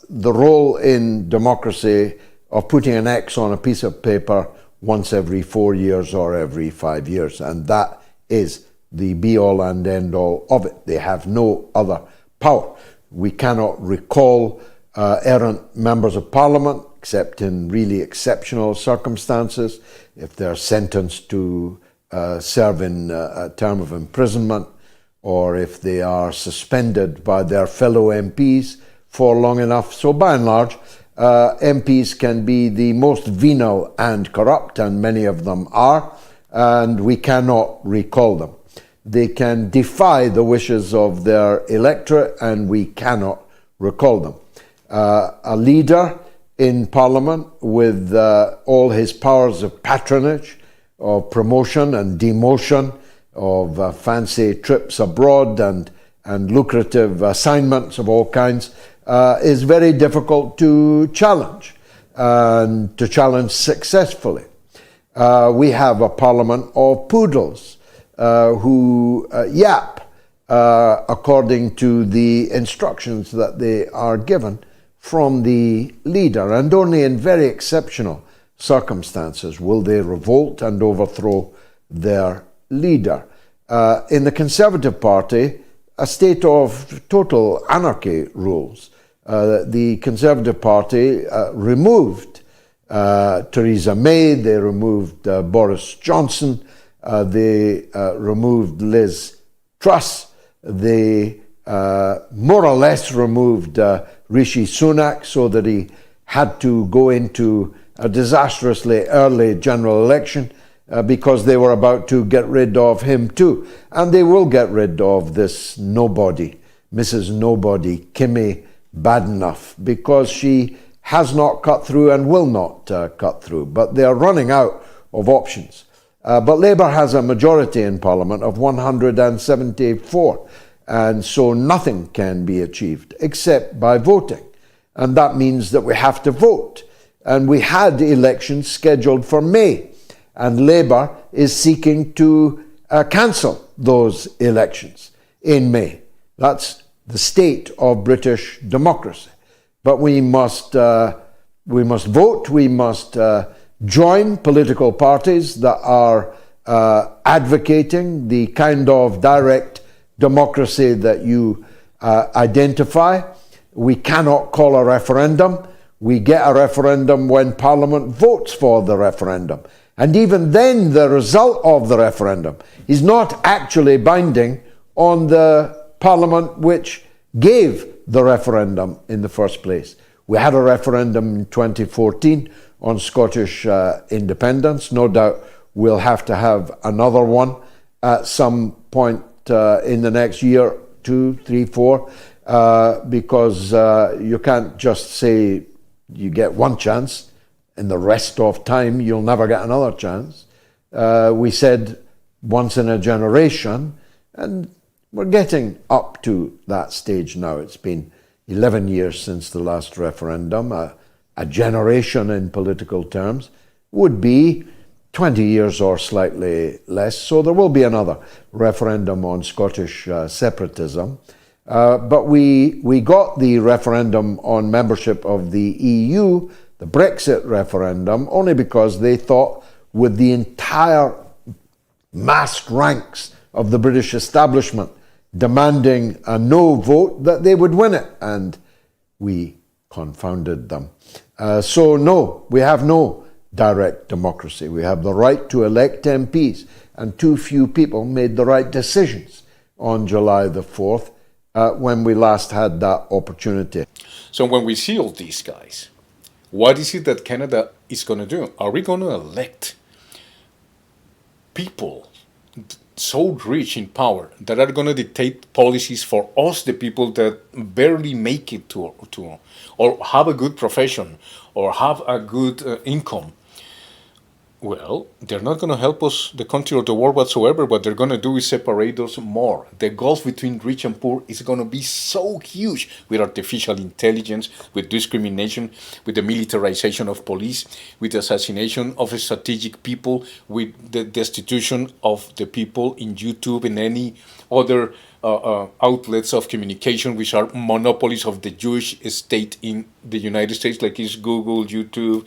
the role in democracy of putting an X on a piece of paper once every 4 years or every 5 years. And that is the be-all and end-all of it. They have no other power. We cannot recall errant members of parliament, except in really exceptional circumstances, if they're sentenced to serve in a term of imprisonment, or if they are suspended by their fellow MPs for long enough. So by and large, MPs can be the most venal and corrupt, and many of them are, and we cannot recall them. They can defy the wishes of their electorate, and we cannot recall them. A leader in Parliament with all his powers of patronage, of promotion and demotion, of fancy trips abroad and lucrative assignments of all kinds, is very difficult to challenge, and to challenge successfully. We have a Parliament of poodles who yap according to the instructions that they are given from the leader, and only in very exceptional circumstances will they revolt and overthrow their leader. In the Conservative Party, a state of total anarchy rules. The Conservative Party removed Theresa May, they removed Boris Johnson, they removed Liz Truss, they more or less removed Rishi Sunak so that he had to go into a disastrously early general election because they were about to get rid of him too. And they will get rid of this nobody, Mrs. Nobody, Kimi Badenough, because she has not cut through and will not cut through. But they are running out of options. But Labour has a majority in Parliament of 174, and so nothing can be achieved except by voting. And that means that we have to vote. And we had elections scheduled for May, and Labour is seeking to cancel those elections in May. That's the state of British democracy. But we must vote, we must join political parties that are advocating the kind of direct democracy that you identify. We cannot call a referendum. We get a referendum when Parliament votes for the referendum. And even then, the result of the referendum is not actually binding on the Parliament which gave the referendum in the first place. We had a referendum in 2014 on Scottish independence. No doubt we'll have to have another one at some point in the next year, 2, 3, 4, because you can't just say you get one chance and the rest of time you'll never get another chance. We said once in a generation, and we're getting up to that stage now. It's been 11 years since the last referendum. A generation in political terms would be 20 years or slightly less. So there will be another referendum on Scottish separatism. But we got the referendum on membership of the EU, the Brexit referendum, only because they thought with the entire massed ranks of the British establishment demanding a no vote that they would win it. And we confounded them. So no, we have no direct democracy. We have the right to elect MPs, and too few people made the right decisions on July the 4th when we last had that opportunity. So when we see all these guys, what is it that Canada is going to do? Are we going to elect people so rich in power that are going to dictate policies for us, the people that barely make it to or have a good profession or have a good income? Well, they're not going to help us, the country or the world whatsoever. What they're going to do is separate us more. The gulf between rich and poor is going to be so huge with artificial intelligence, with discrimination, with the militarization of police, with the assassination of strategic people, with the destitution of the people in YouTube and any other outlets of communication which are monopolies of the Jewish state in the United States, like is Google, YouTube,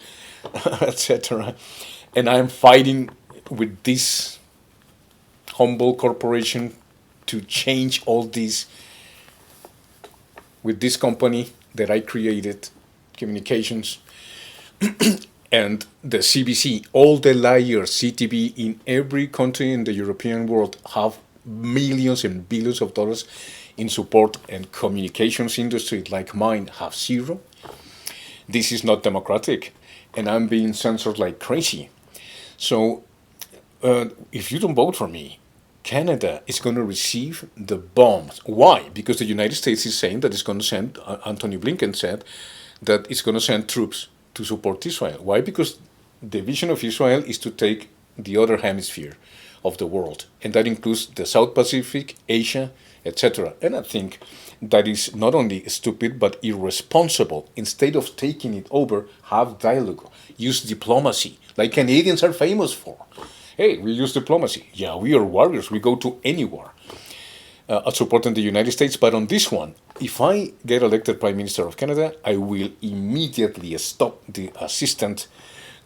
etc. And I'm fighting with this humble corporation to change all this with this company that I created, communications, and the CBC. All the liars, CTV, in every country in the European world have millions and billions of dollars in support, and communications industry like mine have zero. This is not democratic, and I'm being censored like crazy. So if you don't vote for me, Canada is going to receive the bombs. Why? Because the United States is saying that it's going to send, Antony Blinken said, that it's going to send troops to support Israel. Why? Because the vision of Israel is to take the other hemisphere of the world, and that includes the South Pacific, Asia, etc. And I think that is not only stupid, but irresponsible. Instead of taking it over, have dialogue, use diplomacy, like Canadians are famous for. Hey, we use diplomacy. Yeah, we are warriors. We go to any war supporting the United States. But on this one, if I get elected Prime Minister of Canada, I will immediately stop the assistance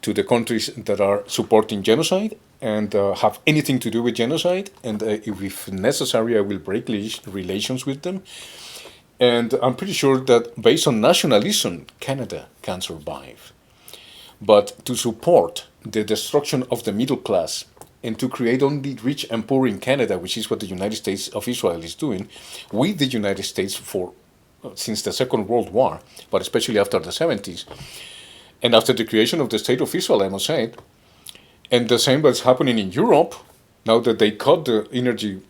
to the countries that are supporting genocide and have anything to do with genocide. And if necessary, I will break relations with them. And I'm pretty sure that based on nationalism, Canada can survive. But to support the destruction of the middle class and to create only rich and poor in Canada, which is what the United States of Israel is doing, with the United States since the Second World War, but especially after the 70s, and after the creation of the State of Israel, I must say. And the same was happening in Europe, now that they cut the energy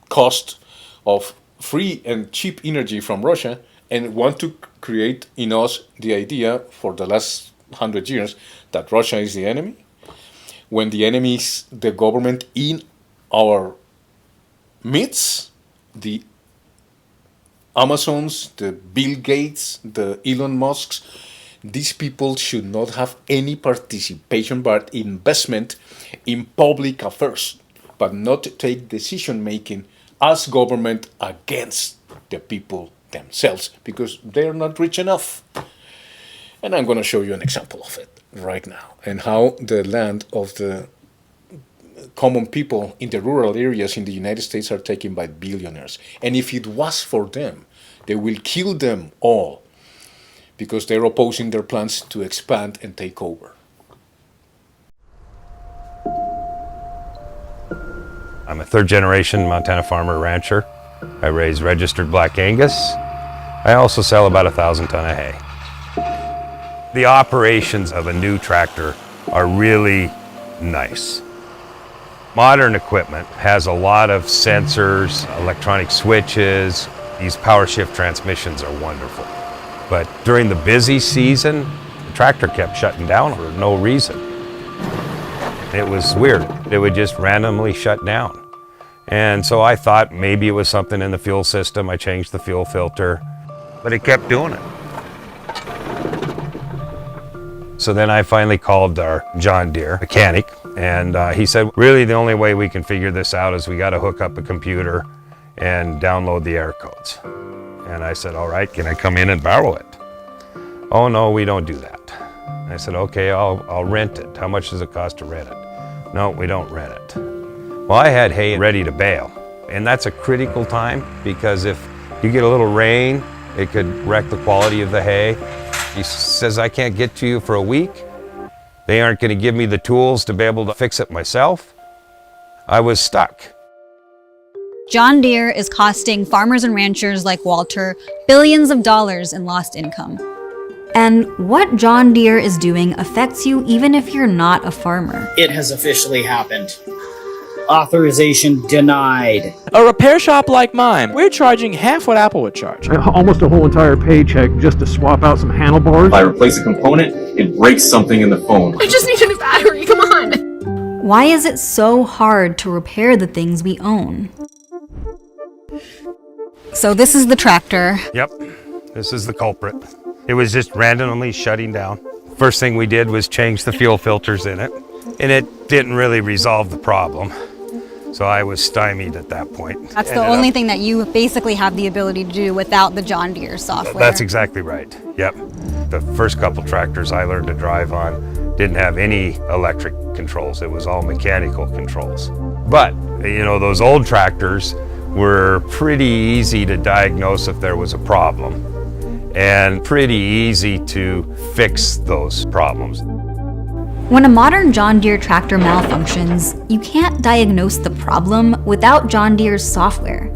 cost of free and cheap energy from Russia, and want to create in us the idea for the last 100 years that Russia is the enemy, when the enemy is the government in our midst, the Amazons, the Bill Gates, the Elon Musks. These people should not have any participation but investment in public affairs, but not take decision making as government against the people themselves, because they are not rich enough. And I'm going to show you an example of it right now, and how the land of the common people in the rural areas in the United States are taken by billionaires. And if it was for them, they will kill them all, because they're opposing their plans to expand and take over. I'm a third-generation Montana farmer rancher. I raise registered Black Angus. I also sell about 1,000 ton of hay. The operations of a new tractor are really nice. Modern equipment has a lot of sensors, electronic switches. These power shift transmissions are wonderful. But during the busy season, the tractor kept shutting down for no reason. It was weird. It would just randomly shut down. And so I thought maybe it was something in the fuel system. I changed the fuel filter, but it kept doing it. So then I finally called our John Deere mechanic, and he said, really the only way we can figure this out is we got to hook up a computer and download the air codes. And I said, all right, can I come in and borrow it? Oh no, we don't do that. I said, okay, I'll rent it. How much does it cost to rent it? No, we don't rent it. Well, I had hay ready to bale, and that's a critical time, because if you get a little rain, it could wreck the quality of the hay. He says, I can't get to you for a week. They aren't going to give me the tools to be able to fix it myself. I was stuck. John Deere is costing farmers and ranchers like Walter billions of dollars in lost income. And what John Deere is doing affects you even if you're not a farmer. It has officially happened. Authorization denied. A repair shop like mine, we're charging half what Apple would charge. Almost a whole entire paycheck just to swap out some handlebars. If I replace a component, it breaks something in the phone. I just need a new battery, come on! Why is it so hard to repair the things we own? So this is the tractor. Yep, this is the culprit. It was just randomly shutting down. First thing we did was change the fuel filters in it, and it didn't really resolve the problem. So I was stymied at that point. That's the only thing that you basically have the ability to do without the John Deere software. That's exactly right, yep. The first couple tractors I learned to drive on didn't have any electric controls. It was all mechanical controls. But, you know, those old tractors were pretty easy to diagnose if there was a problem, and pretty easy to fix those problems. When a modern John Deere tractor malfunctions, you can't diagnose the problem without John Deere's software.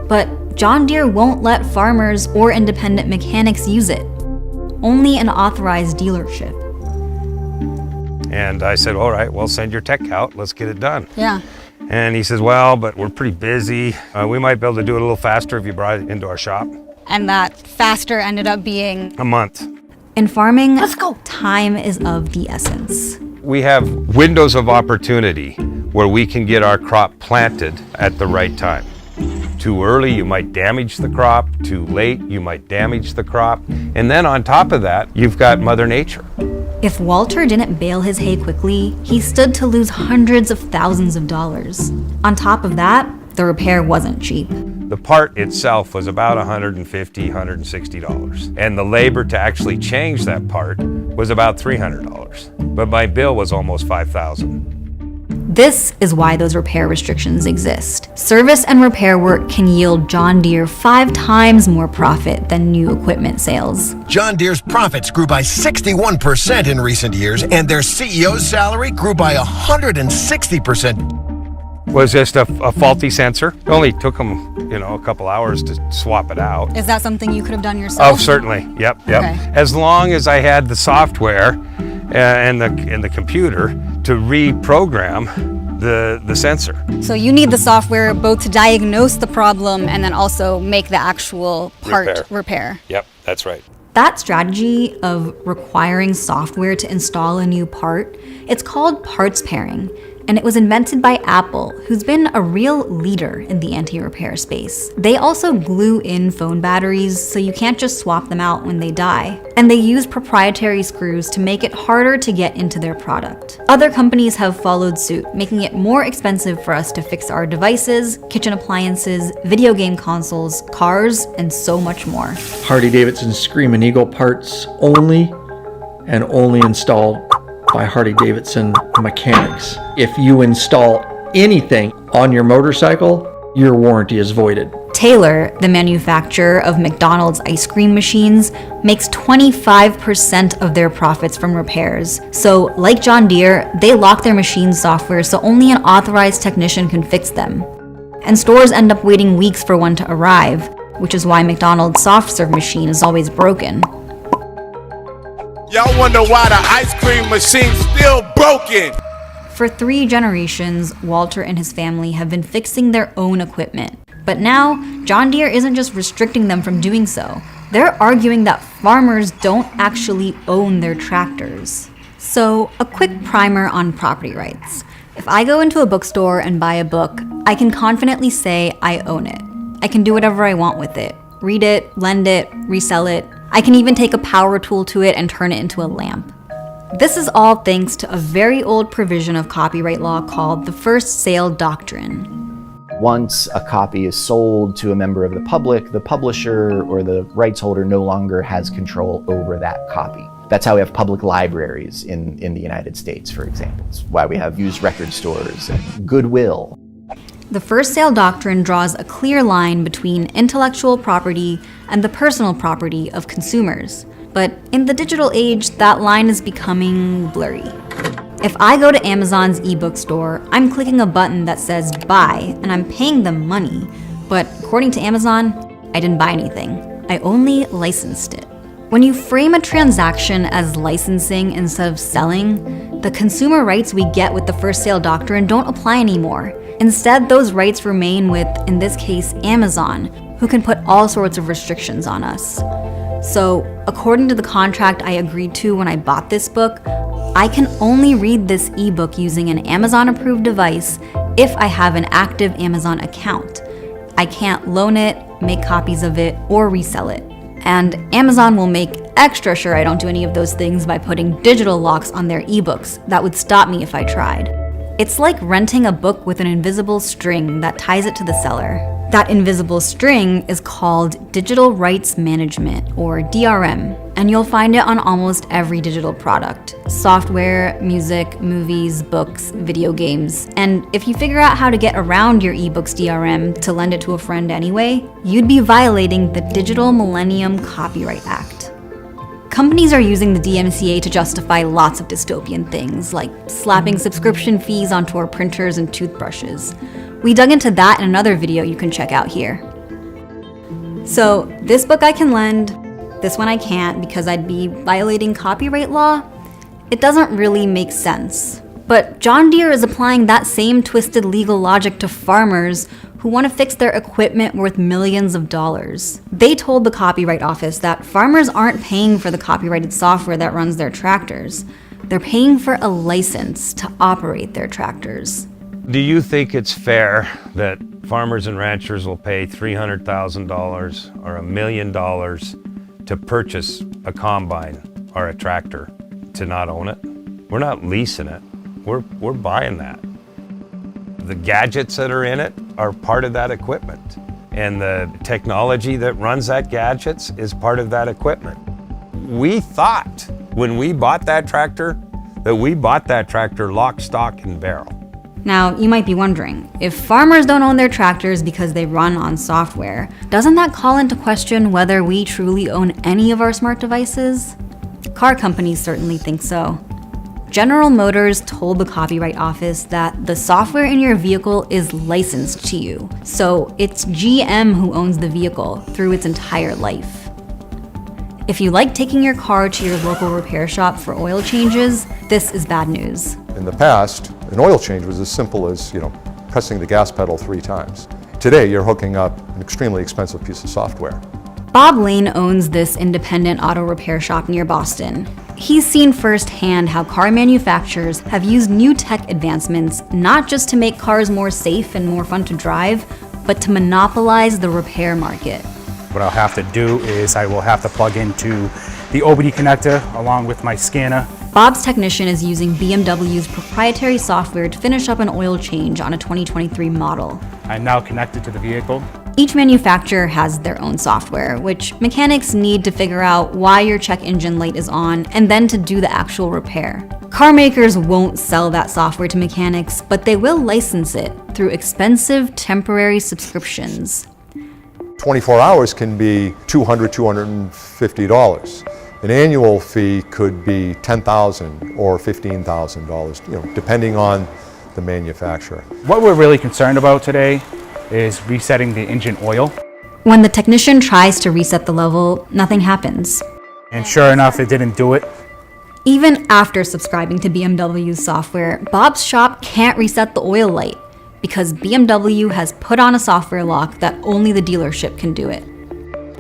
But John Deere won't let farmers or independent mechanics use it. Only an authorized dealership. And I said, all right, well, send your tech out, let's get it done. Yeah. And he says, well, but we're pretty busy. We might be able to do it a little faster if you brought it into our shop. And that faster ended up being a month. In farming, time is of the essence. We have windows of opportunity where we can get our crop planted at the right time. Too early, you might damage the crop. Too late, you might damage the crop. And then on top of that, you've got Mother Nature. If Walter didn't bale his hay quickly, he stood to lose hundreds of thousands of dollars. On top of that, the repair wasn't cheap. The part itself was about $150, $160. And the labor to actually change that part was about $300. But my bill was almost $5,000. This is why those repair restrictions exist. Service and repair work can yield John Deere 5 times more profit than new equipment sales. John Deere's profits grew by 61% in recent years, and their CEO's salary grew by 160%. Was just a faulty sensor. It only took them, a couple hours to swap it out. Is that something you could have done yourself? Oh, certainly. Yep. Okay. As long as I had the software and the computer to reprogram the sensor. So you need the software both to diagnose the problem and then also make the actual part repair. Yep, that's right. That strategy of requiring software to install a new part, it's called parts pairing. And it was invented by Apple, who's been a real leader in the anti-repair space. They also glue in phone batteries so you can't just swap them out when they die. And they use proprietary screws to make it harder to get into their product. Other companies have followed suit, making it more expensive for us to fix our devices, kitchen appliances, video game consoles, cars, and so much more. Harley-Davidson Screamin' Eagle parts only and only installed by Harley-Davidson mechanics. If you install anything on your motorcycle, your warranty is voided. Taylor, the manufacturer of McDonald's ice cream machines, makes 25% of their profits from repairs. So, like John Deere, they lock their machine software so only an authorized technician can fix them. And stores end up waiting weeks for one to arrive, which is why McDonald's soft serve machine is always broken. Y'all wonder why the ice cream machine's still broken. For 3 generations, Walter and his family have been fixing their own equipment. But now, John Deere isn't just restricting them from doing so. They're arguing that farmers don't actually own their tractors. So, a quick primer on property rights. If I go into a bookstore and buy a book, I can confidently say I own it. I can do whatever I want with it. Read it, lend it, resell it. I can even take a power tool to it and turn it into a lamp. This is all thanks to a very old provision of copyright law called the First Sale Doctrine. Once a copy is sold to a member of the public, the publisher or the rights holder no longer has control over that copy. That's how we have public libraries in the United States, for example. It's why we have used record stores and Goodwill. The First Sale Doctrine draws a clear line between intellectual property and the personal property of consumers. But in the digital age, that line is becoming blurry. If I go to Amazon's ebook store, I'm clicking a button that says buy, and I'm paying them money. But according to Amazon, I didn't buy anything. I only licensed it. When you frame a transaction as licensing instead of selling, the consumer rights we get with the First Sale Doctrine don't apply anymore. Instead, those rights remain with, in this case, Amazon, who can put all sorts of restrictions on us. So, according to the contract I agreed to when I bought this book, I can only read this ebook using an Amazon-approved device if I have an active Amazon account. I can't loan it, make copies of it, or resell it. And Amazon will make extra sure I don't do any of those things by putting digital locks on their ebooks that would stop me if I tried. It's like renting a book with an invisible string that ties it to the seller. That invisible string is called Digital Rights Management, or DRM, and you'll find it on almost every digital product: software, music, movies, books, video games. And if you figure out how to get around your ebook's DRM to lend it to a friend anyway, you'd be violating the Digital Millennium Copyright Act. Companies are using the DMCA to justify lots of dystopian things, like slapping subscription fees onto our printers and toothbrushes. We dug into that in another video you can check out here. So, this book I can lend, this one I can't because I'd be violating copyright law? It doesn't really make sense. But John Deere is applying that same twisted legal logic to farmers who want to fix their equipment worth millions of dollars. They told the Copyright Office that farmers aren't paying for the copyrighted software that runs their tractors. They're paying for a license to operate their tractors. Do you think it's fair that farmers and ranchers will pay $300,000 or $1 million to purchase a combine or a tractor to not own it? We're not leasing it. We're buying that. The gadgets that are in it are part of that equipment. And the technology that runs that gadgets is part of that equipment. We thought when we bought that tractor that we bought that tractor lock, stock, and barrel. Now, you might be wondering, if farmers don't own their tractors because they run on software, doesn't that call into question whether we truly own any of our smart devices? Car companies certainly think so. General Motors told the Copyright Office that the software in your vehicle is licensed to you, so it's GM who owns the vehicle through its entire life. If you like taking your car to your local repair shop for oil changes, this is bad news. In the past, an oil change was as simple as, pressing the gas pedal 3 times. Today, you're hooking up an extremely expensive piece of software. Bob Lane owns this independent auto repair shop near Boston. He's seen firsthand how car manufacturers have used new tech advancements not just to make cars more safe and more fun to drive, but to monopolize the repair market. What I'll have to do is I will have to plug into the OBD connector along with my scanner. Bob's technician is using BMW's proprietary software to finish up an oil change on a 2023 model. I'm now connected to the vehicle. Each manufacturer has their own software, which mechanics need to figure out why your check engine light is on and then to do the actual repair. Car makers won't sell that software to mechanics, but they will license it through expensive temporary subscriptions. 24 hours can be $200, $250. An annual fee could be $10,000 or $15,000, depending on the manufacturer. What we're really concerned about today is resetting the engine oil. When the technician tries to reset the level, nothing happens. And sure enough, it didn't do it. Even after subscribing to BMW's software, Bob's shop can't reset the oil light because BMW has put on a software lock that only the dealership can do it.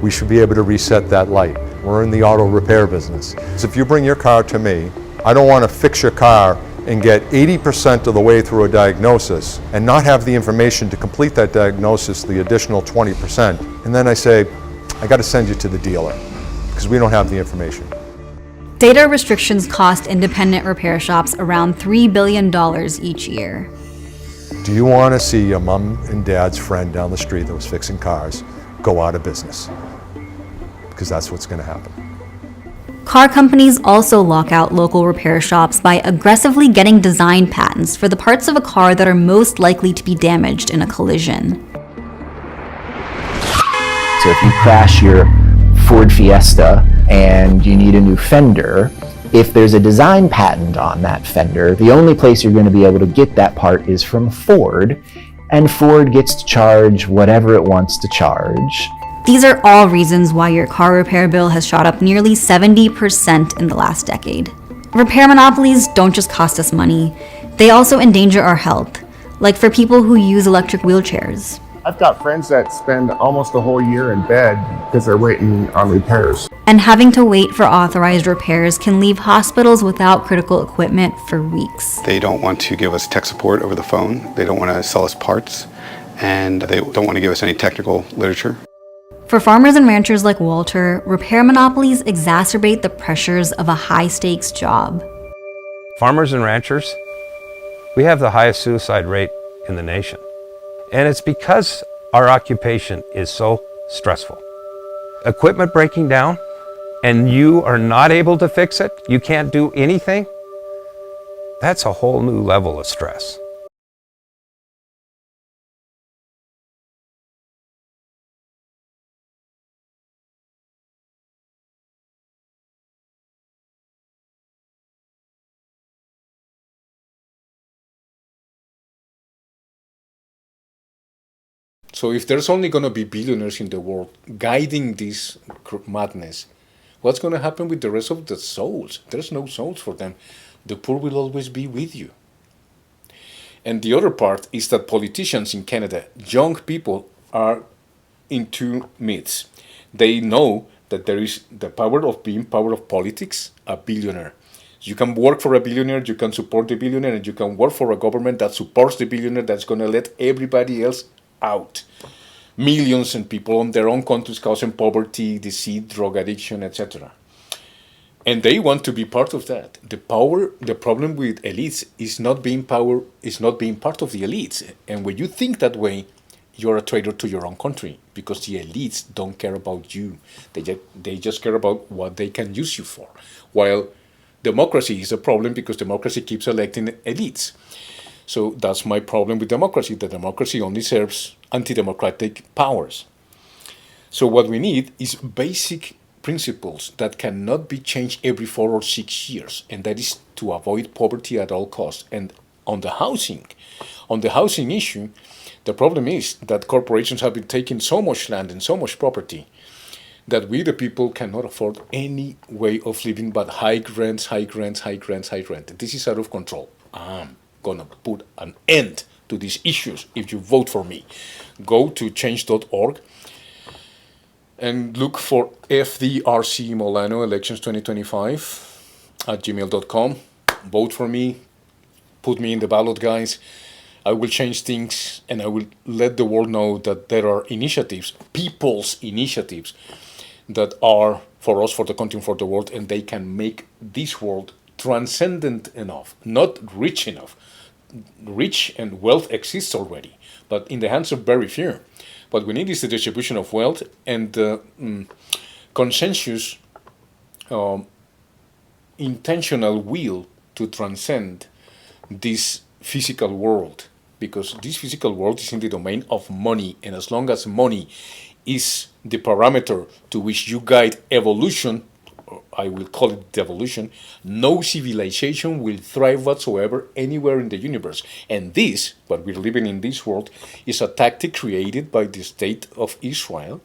We should be able to reset that light. We're in the auto repair business. So if you bring your car to me, I don't want to fix your car and get 80% of the way through a diagnosis and not have the information to complete that diagnosis, the additional 20%. And then I say, I got to send you to the dealer because we don't have the information. Data restrictions cost independent repair shops around $3 billion each year. Do you want to see your mom and dad's friend down the street that was fixing cars go out of business? Because that's what's going to happen. Car companies also lock out local repair shops by aggressively getting design patents for the parts of a car that are most likely to be damaged in a collision. So if you crash your Ford Fiesta and you need a new fender, if there's a design patent on that fender, the only place you're going to be able to get that part is from Ford, and Ford gets to charge whatever it wants to charge. These are all reasons why your car repair bill has shot up nearly 70% in the last decade. Repair monopolies don't just cost us money, they also endanger our health, like for people who use electric wheelchairs. I've got friends that spend almost a whole year in bed because they're waiting on repairs. And having to wait for authorized repairs can leave hospitals without critical equipment for weeks. They don't want to give us tech support over the phone, they don't want to sell us parts, and they don't want to give us any technical literature. For farmers and ranchers like Walter, repair monopolies exacerbate the pressures of a high-stakes job. Farmers and ranchers, we have the highest suicide rate in the nation. And it's because our occupation is so stressful. Equipment breaking down, and you are not able to fix it, you can't do anything, that's a whole new level of stress. So if there's only going to be billionaires in the world guiding this madness, what's going to happen with the rest of the souls? There's no souls for them. The poor will always be with you. And the other part is that politicians in Canada, young people, are in two myths. They know that there is the power of being power of politics, a billionaire. You can work for a billionaire, you can support the billionaire, and you can work for a government that supports the billionaire that's going to let everybody else out. Millions of people on their own countries causing poverty, disease, drug addiction, etc. And they want to be part of that. The problem with elites is not being part of the elites. And when you think that way, you're a traitor to your own country, because the elites don't care about you. They just care about what they can use you for. While democracy is a problem because democracy keeps electing elites. So that's my problem with democracy. The democracy only serves anti-democratic powers. So what we need is basic principles that cannot be changed every 4 or 6 years, and that is to avoid poverty at all costs. And on the housing issue, the problem is that corporations have been taking so much land and so much property that we, the people, cannot afford any way of living but high rents, high rents, high rents, high rent. This is out of control. I'm gonna put an end to these issues if you vote for me. Go to change.org and look for FDRC Molano Elections 2025 at gmail.com. Vote for me. Put me in the ballot, guys. I will change things, and I will let the world know that there are initiatives, people's initiatives, that are for us, for the country, for the world, and they can make this world transcendent enough, not rich enough. Rich and wealth exists already, but in the hands of very few. What we need is the distribution of wealth and consensus, intentional will to transcend this physical world, because this physical world is in the domain of money, and as long as money is the parameter to which you guide evolution, or I will call it devolution, no civilization will thrive whatsoever anywhere in the universe. And this, what we're living in this world, is a tactic created by the state of Israel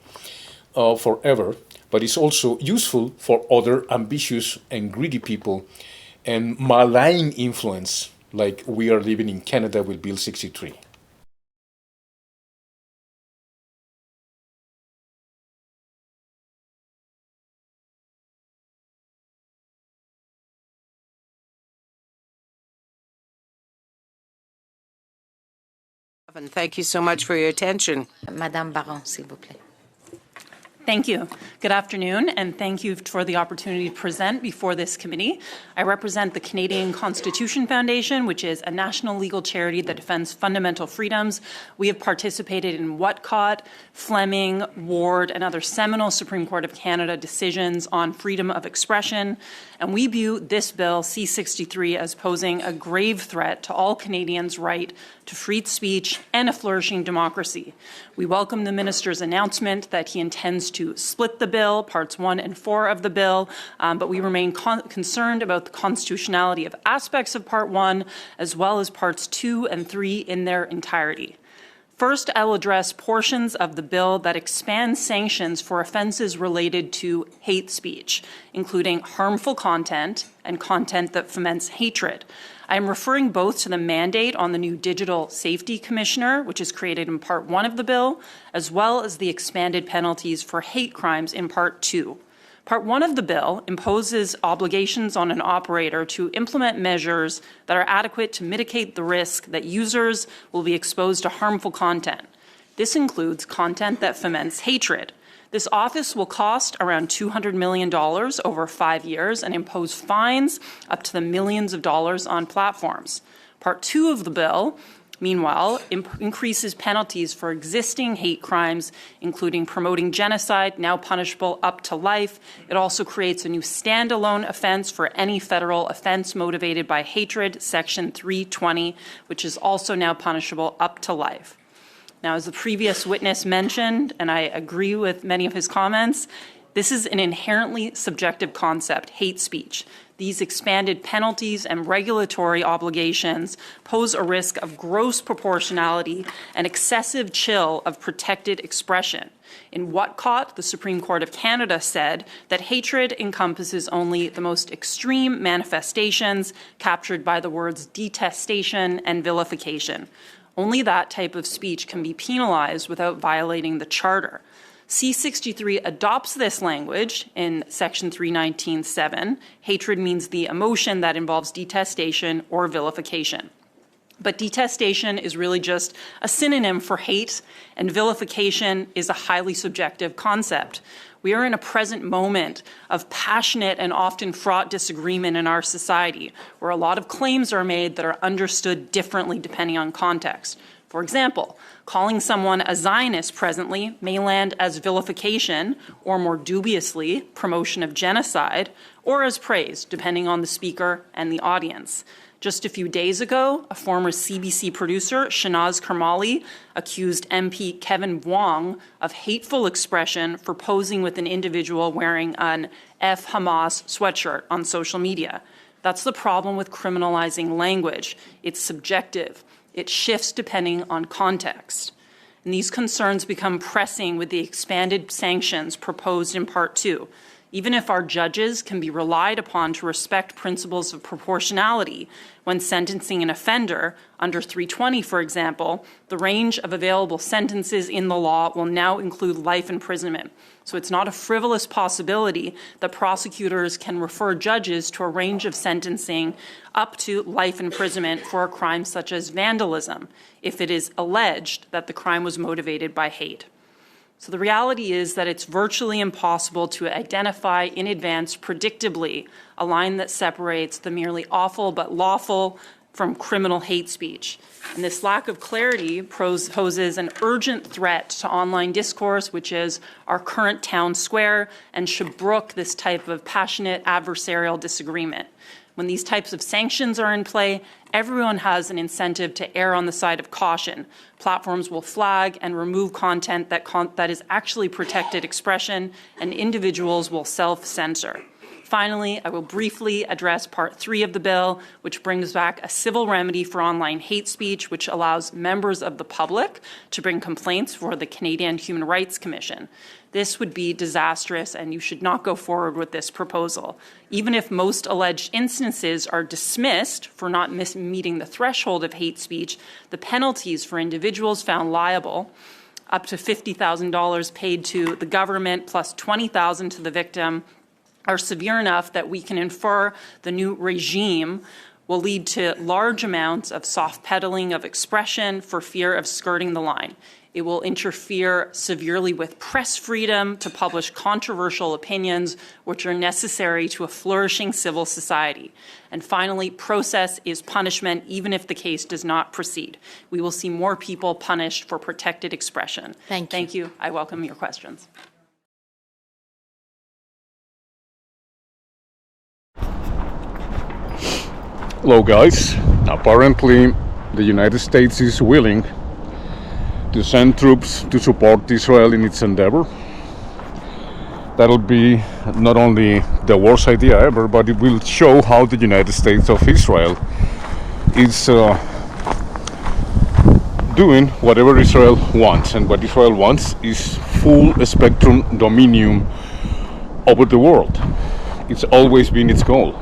forever, but it's also useful for other ambitious and greedy people and malign influence like we are living in Canada with Bill 63. Thank you so much for your attention. Madame Baron, s'il vous plaît. Thank you. Good afternoon, and thank you for the opportunity to present before this committee. I represent the Canadian Constitution Foundation, which is a national legal charity that defends fundamental freedoms. We have participated in Whatcott, Fleming, Ward, and other seminal Supreme Court of Canada decisions on freedom of expression, and we view this bill, C-63, as posing a grave threat to all Canadians' right to free speech and a flourishing democracy. We welcome the minister's announcement that he intends to split the bill, parts 1 and 4 of the bill, but we remain concerned about the constitutionality of aspects of part 1 as well as parts 2 and 3 in their entirety. First, I will address portions of the bill that expand sanctions for offenses related to hate speech, including harmful content and content that foments hatred. I am referring both to the mandate on the new Digital Safety Commissioner, which is created in Part 1 of the bill, as well as the expanded penalties for hate crimes in Part 2. Part 1 of the bill imposes obligations on an operator to implement measures that are adequate to mitigate the risk that users will be exposed to harmful content. This includes content that foments hatred. This office will cost around $200 million over 5 years and impose fines up to the millions of dollars on platforms. Part 2 of the bill, meanwhile, increases penalties for existing hate crimes, including promoting genocide, now punishable up to life. It also creates a new standalone offense for any federal offense motivated by hatred, Section 320, which is also now punishable up to life. Now, as the previous witness mentioned, and I agree with many of his comments, this is an inherently subjective concept, hate speech. These expanded penalties and regulatory obligations pose a risk of gross proportionality and excessive chill of protected expression. In Whatcott, the Supreme Court of Canada said that hatred encompasses only the most extreme manifestations captured by the words detestation and vilification. Only that type of speech can be penalized without violating the Charter. C-63 adopts this language in Section 319(7). Hatred means the emotion that involves detestation or vilification. But detestation is really just a synonym for hate, and vilification is a highly subjective concept. We are in a present moment of passionate and often fraught disagreement in our society, where a lot of claims are made that are understood differently depending on context. For example, calling someone a Zionist presently may land as vilification, or more dubiously, promotion of genocide, or as praise, depending on the speaker and the audience. Just a few days ago, a former CBC producer, Shanaz Karmali, accused MP Kevin Wong of hateful expression for posing with an individual wearing an F Hamas sweatshirt on social media. That's the problem with criminalizing language. It's subjective. It shifts depending on context. And these concerns become pressing with the expanded sanctions proposed in Part 2. Even if our judges can be relied upon to respect principles of proportionality when sentencing an offender, under 320, for example, the range of available sentences in the law will now include life imprisonment. So it's not a frivolous possibility that prosecutors can refer judges to a range of sentencing up to life imprisonment for a crime such as vandalism, if it is alleged that the crime was motivated by hate. So the reality is that it's virtually impossible to identify in advance predictably a line that separates the merely awful but lawful from criminal hate speech. And this lack of clarity poses an urgent threat to online discourse, which is our current town square, and should brook this type of passionate adversarial disagreement. When these types of sanctions are in play, everyone has an incentive to err on the side of caution. Platforms will flag and remove content that is actually protected expression, and individuals will self-censor. Finally, I will briefly address Part 3 of the bill, which brings back a civil remedy for online hate speech, which allows members of the public to bring complaints for the Canadian Human Rights Commission. This would be disastrous, and you should not go forward with this proposal. Even if most alleged instances are dismissed for not meeting the threshold of hate speech, the penalties for individuals found liable, up to $50,000 paid to the government plus $20,000 to the victim, are severe enough that we can infer the new regime will lead to large amounts of soft pedaling of expression for fear of skirting the line. It will interfere severely with press freedom to publish controversial opinions, which are necessary to a flourishing civil society. And finally, process is punishment, even if the case does not proceed. We will see more people punished for protected expression. Thank you. I welcome your questions. Hello guys, apparently the United States is willing to send troops to support Israel in its endeavor. That'll be not only the worst idea ever, but it will show how the United States of Israel is doing whatever Israel wants, and what Israel wants is full spectrum dominion over the world. It's always been its goal.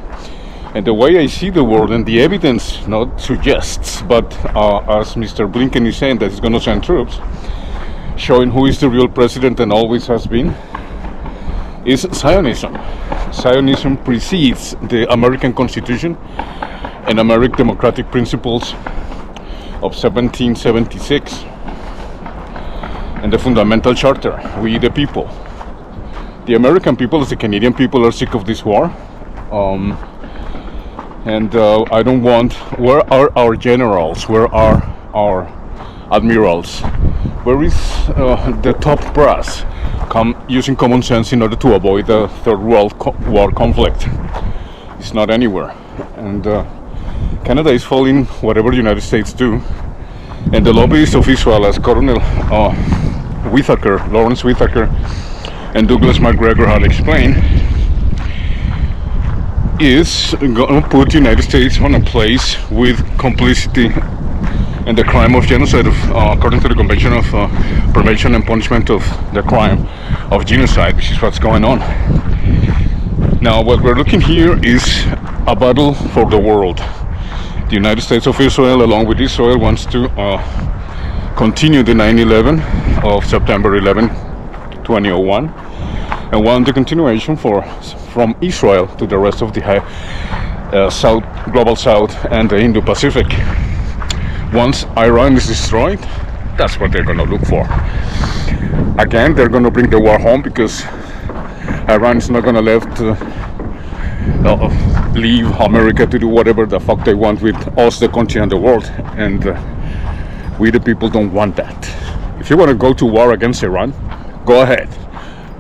And the way I see the world, and the evidence not suggests, but as Mr. Blinken is saying that he's going to send troops, showing who is the real president and always has been, is Zionism. Zionism precedes the American Constitution and American democratic principles of 1776 and the Fundamental Charter, we the people. The American people, as the Canadian people, are sick of this war. And I don't want, where are our generals, where are our admirals, where is the top brass using common sense in order to avoid the Third World War conflict? It's not anywhere. And Canada is following whatever the United States do, and the lobbyists of Israel, as Colonel Lawrence Whitaker and Douglas MacGregor had explained, is going to put the United States on a place with complicity in the crime of genocide, according to the Convention of Prevention and Punishment of the Crime of Genocide, which is what's going on. Now, what we're looking here is a battle for the world. The United States of Israel, along with Israel, wants to continue the 9/11 of September 11, 2001, and want the continuation from Israel to the rest of the global South and the Indo-Pacific. Once Iran is destroyed, that's what they're going to look for. Again, they're going to bring the war home, because Iran is not going to leave America to do whatever the fuck they want with us, the country, and the world. And We the people don't want that. If you want to go to war against Iran, go ahead.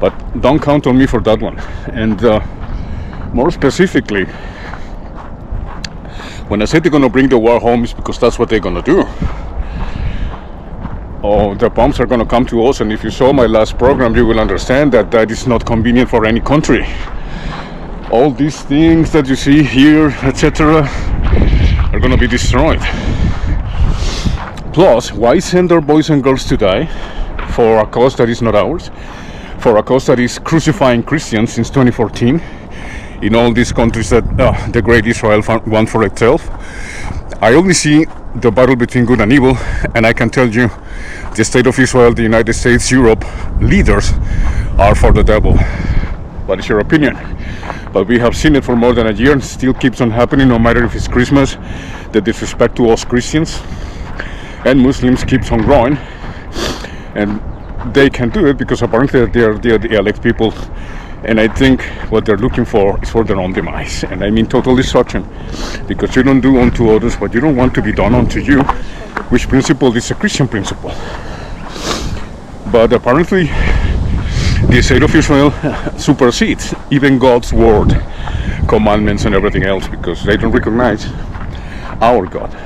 But don't count on me for that one. And more specifically, when I say they're going to bring the war home, it's because that's what they're going to do. Oh, the bombs are going to come to us, and if you saw my last program, you will understand that that is not convenient for any country. All these things that you see here, etc., are going to be destroyed. Plus, why send our boys and girls to die for a cause that is not ours? For a cause that is crucifying Christians since 2014 in all these countries that the great Israel wants for itself. I only see the battle between good and evil, and I can tell you the state of Israel, the United States, Europe, leaders are for the devil. What is your opinion? But we have seen it for more than a year and still keeps on happening, no matter if it's Christmas. The disrespect to us Christians and Muslims keeps on growing, and they can do it because apparently they are the elect people, and I think what they're looking for is for their own demise, and I mean total destruction, because you don't do unto others what you don't want to be done unto you, which principle is a Christian principle. But apparently the state of Israel supersedes even God's word, commandments and everything else, because they don't recognize our God.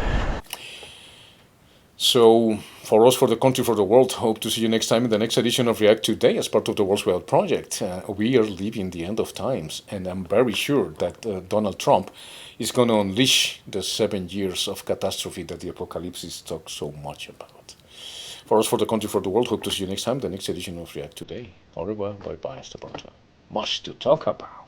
So, for us, for the country, for the world, hope to see you next time in the next edition of React Today as part of the World Wide Project. We are living the end of times, and I'm very sure that Donald Trump is going to unleash the 7 years of catastrophe that the apocalypse talks so much about. For us, for the country, for the world, hope to see you next time, the next edition of React Today. Au revoir, bye-bye, hasta pronto. Much to talk about.